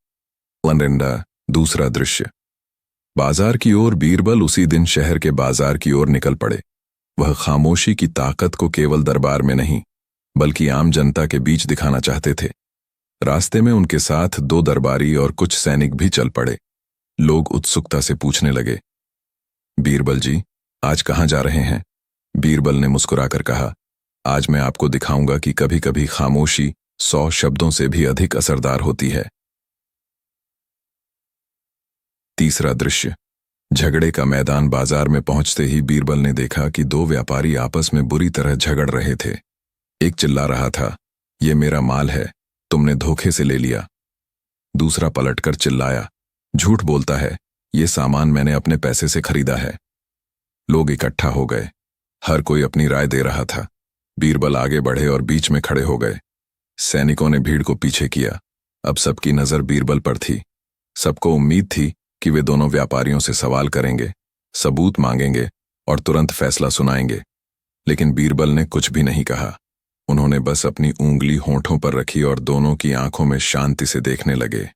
वनरिंदा, दूसरा दृश्य। बाजार की ओर बीरबल उसी दिन शहर के बाजार की ओर निकल पड़े। वह खामोशी की ताकत को केवल दरबार में नहीं, बल्कि आम जनता के बीच दिखाना चाहते थे। रास्ते में उनके साथ 2 दरबारी और कुछ सैनिक भी चल पड़े। लोग उत्सुकता से पूछने लगे, बीरबल जी, आज कहाँ जा रहे हैं? बीरबल ने मुस्कुराकर कहा, आज मैं आपको दिखाऊंगा कि कभी कभी खामोशी 100 शब्दों से भी अधिक असरदार होती है। तीसरा दृश्य। झगड़े का मैदान। बाजार में पहुंचते ही बीरबल ने देखा कि 2 व्यापारी आपस में बुरी तरह झगड़ रहे थे। एक चिल्ला रहा था, ये मेरा माल है, तुमने धोखे से ले लिया। दूसरा पलटकर चिल्लाया, झूठ बोलता है, ये सामान मैंने अपने पैसे से खरीदा है। लोग इकट्ठा हो गए। हर कोई अपनी राय दे रहा था। बीरबल आगे बढ़े और बीच में खड़े हो गए। सैनिकों ने भीड़ को पीछे किया। अब सबकी नजर बीरबल पर थी। सबको उम्मीद थी कि वे दोनों व्यापारियों से सवाल करेंगे, सबूत मांगेंगे और तुरंत फैसला सुनाएंगे। लेकिन बीरबल ने कुछ भी नहीं कहा। उन्होंने बस अपनी उंगली होंठों पर रखी और दोनों की आंखों में शांति से देखने लगे।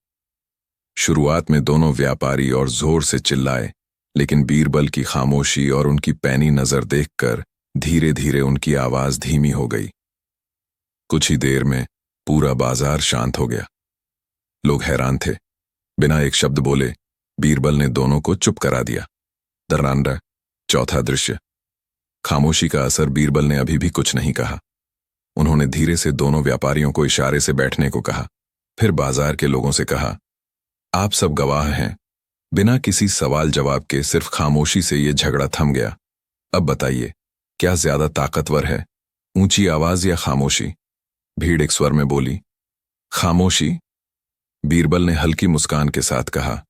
शुरुआत में दोनों व्यापारी और जोर से चिल्लाए, लेकिन बीरबल की खामोशी और उनकी पैनी नजर देखकर धीरे धीरे उनकी आवाज धीमी हो गई। कुछ ही देर में पूरा बाजार शांत हो गया। लोग हैरान थे। बिना एक शब्द बोले बीरबल ने दोनों को चुप करा दिया। दरांडा, चौथा दृश्य। खामोशी का असर। बीरबल ने अभी भी कुछ नहीं कहा। उन्होंने धीरे से दोनों व्यापारियों को इशारे से बैठने को कहा। फिर बाजार के लोगों से कहा, आप सब गवाह हैं। बिना किसी सवाल जवाब के सिर्फ खामोशी से ये झगड़ा थम गया। अब बताइए, क्या ज्यादा ताकतवर है, ऊंची आवाज या खामोशी? भीड़ एक स्वर में बोली, खामोशी। बीरबल ने हल्की मुस्कान के साथ कहा,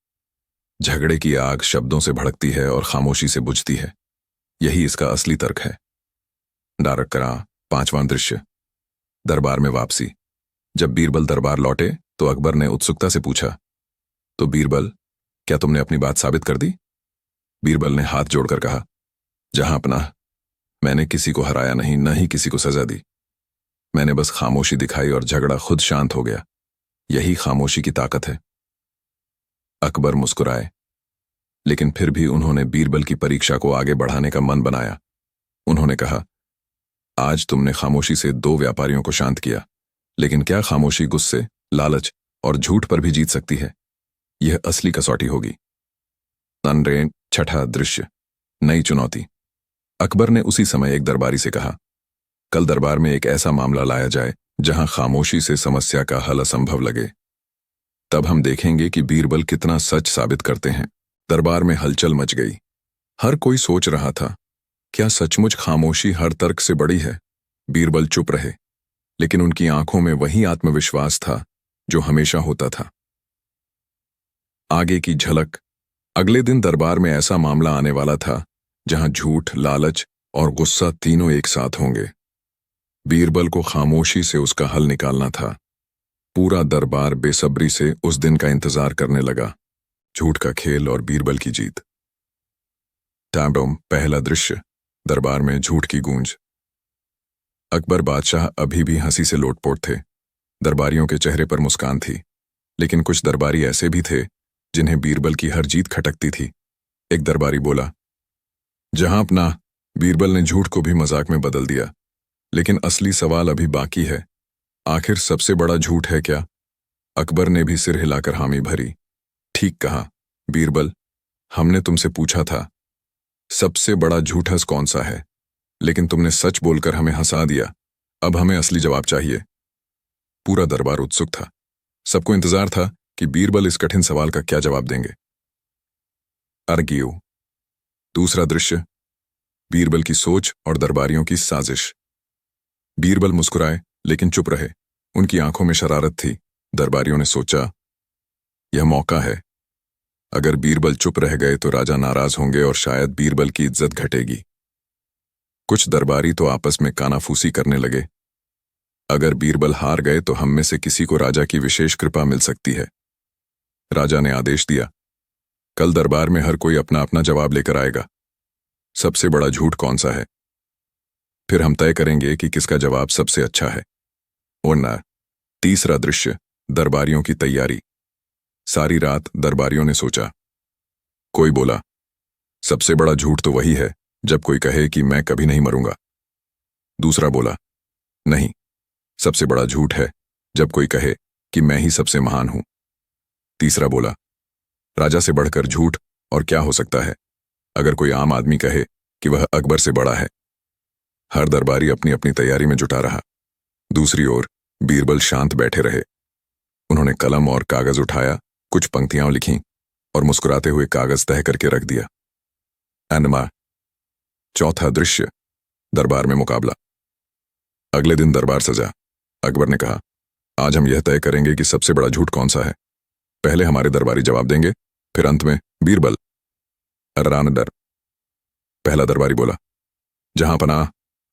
झगड़े की आग शब्दों से भड़कती है और खामोशी से बुझती है। यही इसका असली तर्क है। डायरेक्टर, 5वां दृश्य। दरबार में वापसी। जब बीरबल दरबार लौटे तो अकबर ने उत्सुकता से पूछा, तो बीरबल, क्या तुमने अपनी बात साबित कर दी? बीरबल ने हाथ जोड़कर कहा, जहांपनाह, मैंने किसी को हराया नहीं, न ही किसी को सजा दी। मैंने बस खामोशी दिखाई और झगड़ा खुद शांत हो गया। यही खामोशी की ताकत है। अकबर मुस्कुराए, लेकिन फिर भी उन्होंने बीरबल की परीक्षा को आगे बढ़ाने का मन बनाया। उन्होंने कहा, आज तुमने खामोशी से 2 व्यापारियों को शांत किया, लेकिन क्या खामोशी गुस्से, लालच और झूठ पर भी जीत सकती है? यह असली कसौटी होगी। ननरेन, छठा दृश्य। नई चुनौती। अकबर ने उसी समय एक दरबारी से कहा, कल दरबार में एक ऐसा मामला लाया जाए जहां खामोशी से समस्या का हल असंभव लगे। तब हम देखेंगे कि बीरबल कितना सच साबित करते हैं। दरबार में हलचल मच गई। हर कोई सोच रहा था, क्या सचमुच खामोशी हर तर्क से बड़ी है? बीरबल चुप रहे, लेकिन उनकी आंखों में वही आत्मविश्वास था जो हमेशा होता था। आगे की झलक। अगले दिन दरबार में ऐसा मामला आने वाला था जहां झूठ, लालच और गुस्सा तीनों एक साथ होंगे। बीरबल को खामोशी से उसका हल निकालना था। पूरा दरबार बेसब्री से उस दिन का इंतजार करने लगा। झूठ का खेल और बीरबल की जीत। टैबडोम, पहला दृश्य। दरबार में झूठ की गूंज। अकबर बादशाह अभी भी हंसी से लोटपोट थे। दरबारियों के चेहरे पर मुस्कान थी, लेकिन कुछ दरबारी ऐसे भी थे जिन्हें बीरबल की हर जीत खटकती थी। एक दरबारी बोला, जहांपनाह, बीरबल ने झूठ को भी मजाक में बदल दिया, लेकिन असली सवाल अभी बाकी है। आखिर सबसे बड़ा झूठ है क्या? अकबर ने भी सिर हिलाकर हामी भरी। ठीक कहा बीरबल, हमने तुमसे पूछा था सबसे बड़ा झूठस कौन सा है, लेकिन तुमने सच बोलकर हमें हंसा दिया। अब हमें असली जवाब चाहिए। पूरा दरबार उत्सुक था। सबको इंतजार था कि बीरबल इस कठिन सवाल का क्या जवाब देंगे। अर्गियो, दूसरा दृश्य। बीरबल की सोच और दरबारियों की साजिश। बीरबल मुस्कुराए लेकिन चुप रहे। उनकी आंखों में शरारत थी। दरबारियों ने सोचा, यह मौका है। अगर बीरबल चुप रह गए तो राजा नाराज होंगे और शायद बीरबल की इज्जत घटेगी। कुछ दरबारी तो आपस में कानाफूसी करने लगे। अगर बीरबल हार गए तो हम में से किसी को राजा की विशेष कृपा मिल सकती है। राजा ने आदेश दिया, कल दरबार में हर कोई अपना अपना जवाब लेकर आएगा। सबसे बड़ा झूठ कौन सा है, फिर हम तय करेंगे कि किसका जवाब सबसे अच्छा है। और तीसरा दृश्य, दरबारियों की तैयारी। सारी रात दरबारियों ने सोचा। कोई बोला, सबसे बड़ा झूठ तो वही है जब कोई कहे कि मैं कभी नहीं मरूंगा। दूसरा बोला, नहीं, सबसे बड़ा झूठ है जब कोई कहे कि मैं ही सबसे महान हूं। तीसरा बोला, राजा से बढ़कर झूठ और क्या हो सकता है अगर कोई आम आदमी कहे कि वह अकबर से बड़ा है। हर दरबारी अपनी अपनी तैयारी में जुटा रहा। दूसरी ओर बीरबल शांत बैठे रहे। उन्होंने कलम और कागज उठाया, कुछ पंक्तियां लिखीं और मुस्कुराते हुए कागज तह करके रख दिया। एनमा। चौथा दृश्य, दरबार में मुकाबला। अगले दिन दरबार सजा। अकबर ने कहा, आज हम यह तय करेंगे कि सबसे बड़ा झूठ कौन सा है। पहले हमारे दरबारी जवाब देंगे, फिर अंत में बीरबल। डर। पहला दरबारी बोला, जहां पनाह,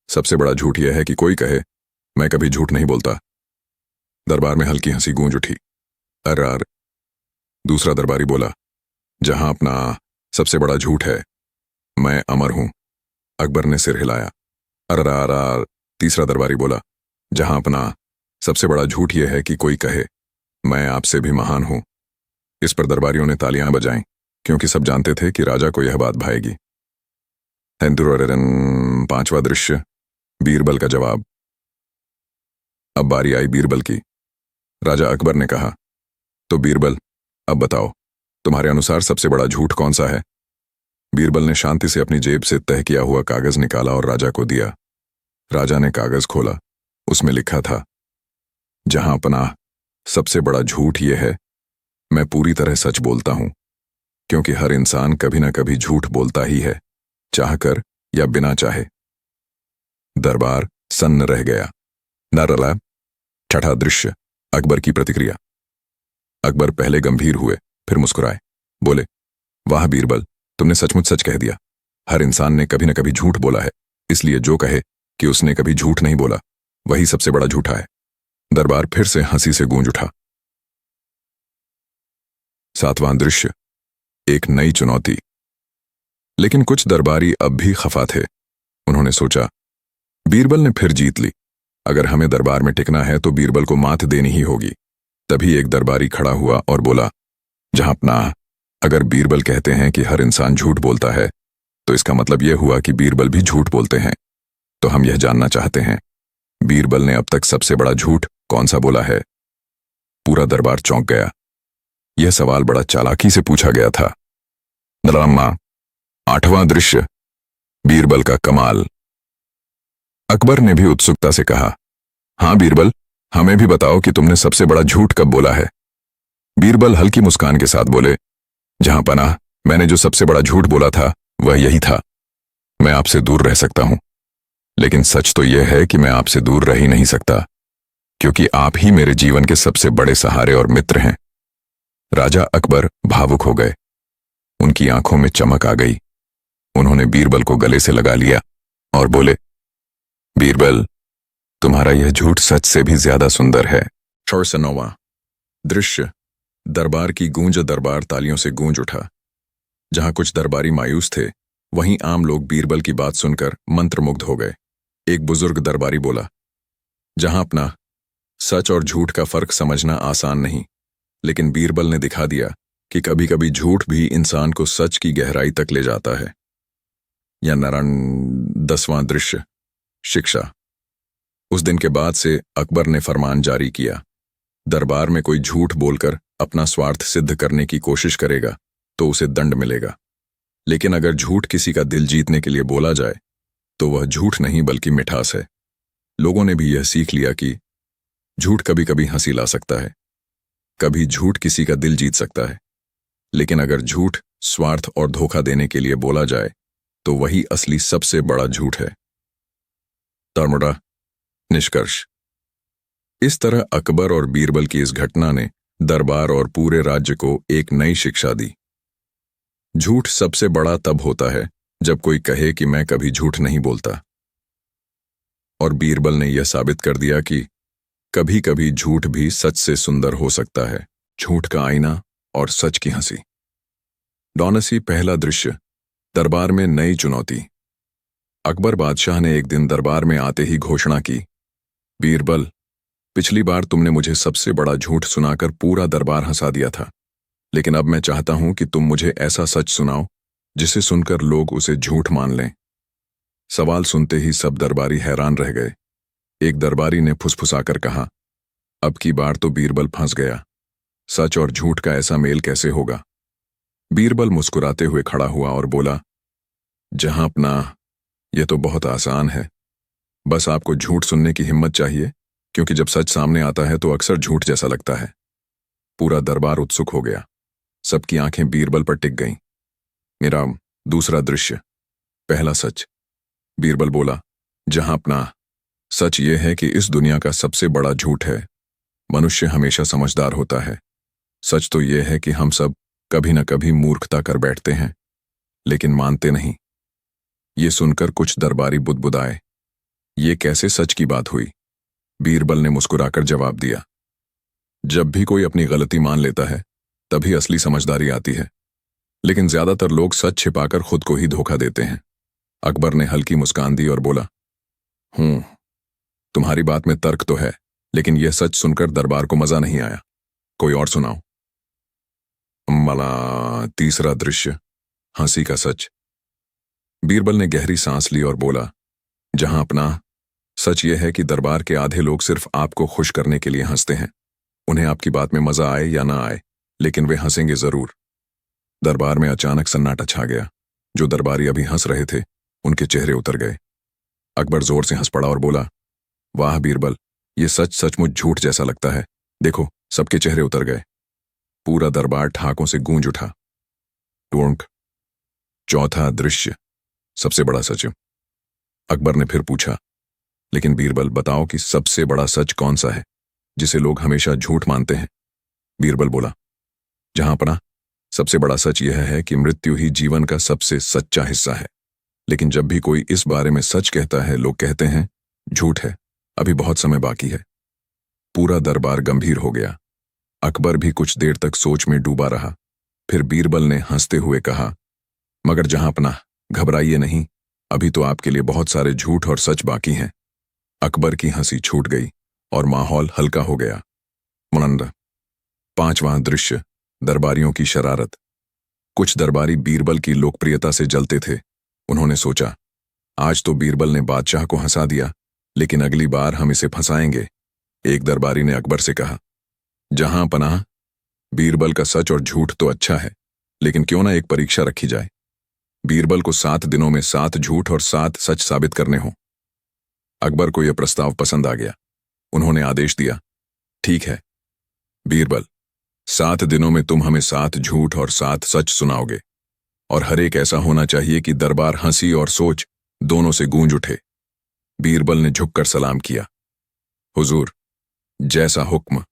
सबसे बड़ा झूठ यह है कि कोई कहे मैं कभी झूठ नहीं बोलता। दरबार में हल्की हंसी गूंज उठी। अर्रार। दूसरा दरबारी बोला, जहां अपना सबसे बड़ा झूठ है मैं अमर हूं। अकबर ने सिर हिलाया। अर्रार। तीसरा दरबारी बोला, जहां अपना सबसे बड़ा झूठ यह है कि कोई कहे मैं आपसे भी महान हूं। इस पर दरबारियों ने तालियां बजाईं, क्योंकि सब जानते थे कि राजा को यह बात भाएगी। पांचवा दृश्य, बीरबल का जवाब। अब बारी आई बीरबल की। राजा अकबर ने कहा, तो बीरबल, अब बताओ तुम्हारे अनुसार सबसे बड़ा झूठ कौन सा है। बीरबल ने शांति से अपनी जेब से तह किया हुआ कागज निकाला और राजा को दिया। राजा ने कागज खोला। उसमें लिखा था, जहां पनाह, सबसे बड़ा झूठ यह है मैं पूरी तरह सच बोलता हूं, क्योंकि हर इंसान कभी ना कभी झूठ बोलता ही है, चाहकर या बिना चाहे। दरबार सन्न रह गया। नरला। छठा दृश्य, अकबर की प्रतिक्रिया। अकबर पहले गंभीर हुए, फिर मुस्कुराए। बोले, वाह बीरबल, तुमने सचमुच सच कह दिया। हर इंसान ने कभी न कभी झूठ बोला है, इसलिए जो कहे कि उसने कभी झूठ नहीं बोला वही सबसे बड़ा झूठा है। दरबार फिर से हंसी से गूंज उठा। सातवां दृश्य, एक नई चुनौती। लेकिन कुछ दरबारी अब भी खफा थे। उन्होंने सोचा, बीरबल ने फिर जीत ली। अगर हमें दरबार में टिकना है तो बीरबल को मात देनी ही होगी। तभी एक दरबारी खड़ा हुआ और बोला, जहां पनाह, अगर बीरबल कहते हैं कि हर इंसान झूठ बोलता है तो इसका मतलब यह हुआ कि बीरबल भी झूठ बोलते हैं। तो हम यह जानना चाहते हैं, बीरबल ने अब तक सबसे बड़ा झूठ कौन सा बोला है। पूरा दरबार चौंक गया। यह सवाल बड़ा चालाकी से पूछा गया था। ड्रामा। आठवां दृश्य, बीरबल का कमाल। अकबर ने भी उत्सुकता से कहा, हां बीरबल, हमें भी बताओ कि तुमने सबसे बड़ा झूठ कब बोला है। बीरबल हल्की मुस्कान के साथ बोले, जहां पनाह, मैंने जो सबसे बड़ा झूठ बोला था वह यही था, मैं आपसे दूर रह सकता हूं। लेकिन सच तो यह है कि मैं आपसे दूर रह ही नहीं सकता, क्योंकि आप ही मेरे जीवन के सबसे बड़े सहारे और मित्र हैं। राजा अकबर भावुक हो गए। उनकी आंखों में चमक आ गई। उन्होंने बीरबल को गले से लगा लिया और बोले, बीरबल, तुम्हारा यह झूठ सच से भी ज्यादा सुंदर है। 9वां दृश्य, दरबार की गूंज। दरबार तालियों से गूंज उठा। जहां कुछ दरबारी मायूस थे, वहीं आम लोग बीरबल की बात सुनकर मंत्रमुग्ध हो गए। एक बुजुर्ग दरबारी बोला, जहां अपना सच और झूठ का फर्क समझना आसान नहीं, लेकिन बीरबल ने दिखा दिया कि कभी कभी झूठ भी इंसान को सच की गहराई तक ले जाता है। या 10वां दृश्य, शिक्षा। उस दिन के बाद से अकबर ने फरमान जारी किया, दरबार में कोई झूठ बोलकर अपना स्वार्थ सिद्ध करने की कोशिश करेगा तो उसे दंड मिलेगा। लेकिन अगर झूठ किसी का दिल जीतने के लिए बोला जाए तो वह झूठ नहीं बल्कि मिठास है। लोगों ने भी यह सीख लिया कि झूठ कभी कभी हंसी ला सकता है, कभी झूठ किसी का दिल जीत सकता है। लेकिन अगर झूठ स्वार्थ और धोखा देने के लिए बोला जाए तो वही असली सबसे बड़ा झूठ है। तरमुड़ा निष्कर्ष। इस तरह अकबर और बीरबल की इस घटना ने दरबार और पूरे राज्य को एक नई शिक्षा दी। झूठ सबसे बड़ा तब होता है जब कोई कहे कि मैं कभी झूठ नहीं बोलता। और बीरबल ने यह साबित कर दिया कि कभी कभी झूठ भी सच से सुंदर हो सकता है। झूठ का आईना और सच की हंसी। डॉनसी पहला दृश्य। दरबार में नई चुनौती। अकबर बादशाह ने एक दिन दरबार में आते ही घोषणा की, बीरबल, पिछली बार तुमने मुझे सबसे बड़ा झूठ सुनाकर पूरा दरबार हंसा दिया था, लेकिन अब मैं चाहता हूं कि तुम मुझे ऐसा सच सुनाओ जिसे सुनकर लोग उसे झूठ मान लें। सवाल सुनते ही सब दरबारी हैरान रह गए। एक दरबारी ने फुसफुसाकर कहा, अब की बार तो बीरबल फंस गया। सच और झूठ का ऐसा मेल कैसे होगा? बीरबल मुस्कुराते हुए खड़ा हुआ और बोला, जहांपना, यह तो बहुत आसान है। बस आपको झूठ सुनने की हिम्मत चाहिए, क्योंकि जब सच सामने आता है तो अक्सर झूठ जैसा लगता है। पूरा दरबार उत्सुक हो गया। सबकी आंखें बीरबल पर टिक गईं। मेरा दूसरा दृश्य। पहला सच। बीरबल बोला, जहांपना, सच ये है कि इस दुनिया का सबसे बड़ा झूठ है, मनुष्य हमेशा समझदार होता है। सच तो यह है कि हम सब कभी न कभी मूर्खता कर बैठते हैं, लेकिन मानते नहीं। ये सुनकर कुछ दरबारी बुदबुदाए, ये कैसे सच की बात हुई? बीरबल ने मुस्कुराकर जवाब दिया, जब भी कोई अपनी गलती मान लेता है तभी असली समझदारी आती है, लेकिन ज्यादातर लोग सच छिपाकर खुद को ही धोखा देते हैं। अकबर ने हल्की मुस्कान दी और बोला, तुम्हारी बात में तर्क तो है, लेकिन यह सच सुनकर दरबार को मजा नहीं आया। कोई और सुनाओ। मला तीसरा दृश्य। हंसी का सच। बीरबल ने गहरी सांस ली और बोला, जहांपना, सच यह है कि दरबार के आधे लोग सिर्फ आपको खुश करने के लिए हंसते हैं। उन्हें आपकी बात में मजा आए या ना आए, लेकिन वे हंसेंगे जरूर। दरबार में अचानक सन्नाटा छा गया। जो दरबारी अभी हंस रहे थे, उनके चेहरे उतर गए। अकबर जोर से हंस पड़ा और बोला, वाह बीरबल, ये सच सचमुच झूठ जैसा लगता है। देखो, सबके चेहरे उतर गए। पूरा दरबार ठाकों से गूंज उठा। टोंक। चौथा दृश्य। सबसे बड़ा सच। अकबर ने फिर पूछा, लेकिन बीरबल, बताओ कि सबसे बड़ा सच कौन सा है जिसे लोग हमेशा झूठ मानते हैं? बीरबल बोला, जहांपना, सबसे बड़ा सच यह है कि मृत्यु ही जीवन का सबसे सच्चा हिस्सा है। लेकिन जब भी कोई इस बारे में सच कहता है, लोग कहते हैं झूठ है, अभी बहुत समय बाकी है। पूरा दरबार गंभीर हो गया। अकबर भी कुछ देर तक सोच में डूबा रहा। फिर बीरबल ने हंसते हुए कहा, मगर जहांपना, घबराइए नहीं, अभी तो आपके लिए बहुत सारे झूठ और सच बाकी हैं। अकबर की हंसी छूट गई और माहौल हल्का हो गया। मुनंद। पांचवां दृश्य। दरबारियों की शरारत। कुछ दरबारी बीरबल की लोकप्रियता से जलते थे। उन्होंने सोचा, आज तो बीरबल ने बादशाह को हंसा दिया, लेकिन अगली बार हम इसे फंसाएंगे। एक दरबारी ने अकबर से कहा, जहांपनाह, बीरबल का सच और झूठ तो अच्छा है, लेकिन क्यों ना एक परीक्षा रखी जाए। बीरबल को 7 दिनों में 7 झूठ और 7 सच साबित करने हों। अकबर को यह प्रस्ताव पसंद आ गया। उन्होंने आदेश दिया, ठीक है बीरबल, 7 दिनों में तुम हमें 7 झूठ और 7 सच सुनाओगे, और हर एक ऐसा होना चाहिए कि दरबार हंसी और सोच दोनों से गूंज उठे। बीरबल ने झुककर सलाम किया, हुजूर, जैसा हुक्म।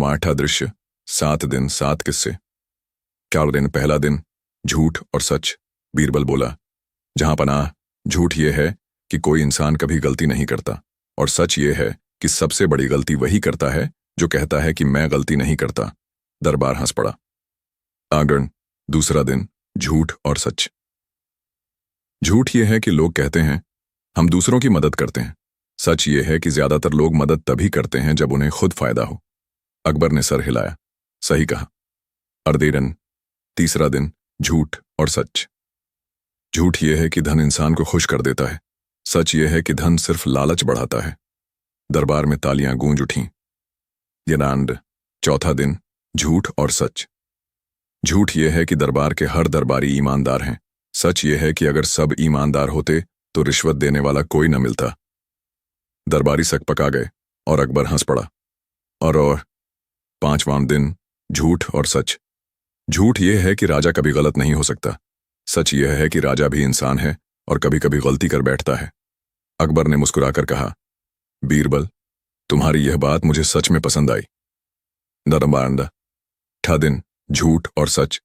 आठा दृश्य। 7 दिन 7 किस्से। क्या दिन? पहला दिन। झूठ और सच। बीरबल बोला, जहांपनाह, झूठ यह है कि कोई इंसान कभी गलती नहीं करता, और सच ये है कि सबसे बड़ी गलती वही करता है जो कहता है कि मैं गलती नहीं करता। दरबार हंस पड़ा। आगन। दूसरा दिन। झूठ और सच। झूठ यह है कि लोग कहते हैं हम दूसरों की मदद करते हैं। सच ये है कि ज्यादातर लोग मदद तभी करते हैं जब उन्हें खुद फायदा हो। अकबर ने सर हिलाया, सही कहा। अर्देरन। तीसरा दिन। झूठ और सच। झूठ यह है कि धन इंसान को खुश कर देता है। सच यह है कि धन सिर्फ लालच बढ़ाता है। दरबार में तालियां गूंज उठीं। यनांड। चौथा दिन। झूठ और सच। झूठ यह है कि दरबार के हर दरबारी ईमानदार हैं। सच यह है कि अगर सब ईमानदार होते तो रिश्वत देने वाला कोई न मिलता। दरबारी सकपका गए और अकबर हंस पड़ा। और 5वां दिन। झूठ और सच। झूठ यह है कि राजा कभी गलत नहीं हो सकता। सच यह है कि राजा भी इंसान है और कभी कभी गलती कर बैठता है। अकबर ने मुस्कुराकर कहा, बीरबल, तुम्हारी यह बात मुझे सच में पसंद आई। नरमांदा ठा दिन, झूठ और सच।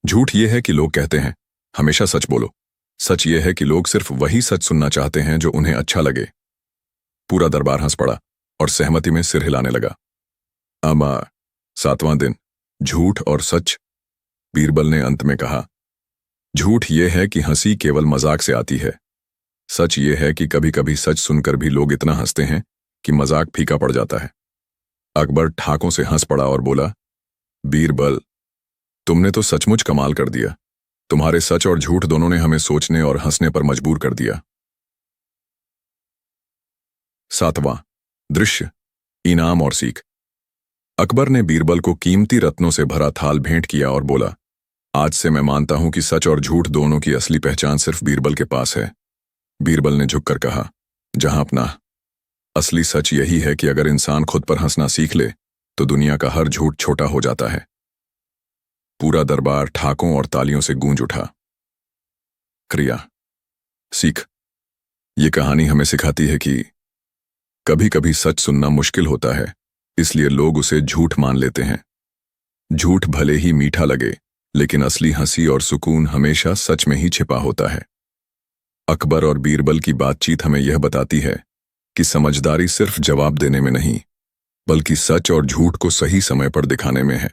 झूठ यह है कि लोग कहते हैं हमेशा सच बोलो। सच यह है कि लोग सिर्फ वही सच सुनना चाहते हैं जो उन्हें अच्छा लगे। पूरा दरबार हंस पड़ा और सहमति में सिर हिलाने लगा। अमा 7वां दिन, झूठ और सच। बीरबल ने अंत में कहा, झूठ यह है कि हंसी केवल मजाक से आती है। सच यह है कि कभी कभी सच सुनकर भी लोग इतना हंसते हैं कि मजाक फीका पड़ जाता है। अकबर ठाकों से हंस पड़ा और बोला, बीरबल, तुमने तो सचमुच कमाल कर दिया। तुम्हारे सच और झूठ दोनों ने हमें सोचने और हंसने पर मजबूर कर दिया। 7वां दृश्य, इनाम और सीख। अकबर ने बीरबल को कीमती रत्नों से भरा थाल भेंट किया और बोला, आज से मैं मानता हूं कि सच और झूठ दोनों की असली पहचान सिर्फ बीरबल के पास है। बीरबल ने झुककर कहा, जहां अपना असली सच यही है कि अगर इंसान खुद पर हंसना सीख ले तो दुनिया का हर झूठ छोटा हो जाता है। पूरा दरबार ठाकों और तालियों से गूंज उठा। क्रिया सीख। ये कहानी हमें सिखाती है कि कभी कभी सच सुनना मुश्किल होता है, इसलिए लोग उसे झूठ मान लेते हैं। झूठ भले ही मीठा लगे, लेकिन असली हंसी और सुकून हमेशा सच में ही छिपा होता है। अकबर और बीरबल की बातचीत हमें यह बताती है कि समझदारी सिर्फ जवाब देने में नहीं, बल्कि सच और झूठ को सही समय पर दिखाने में है।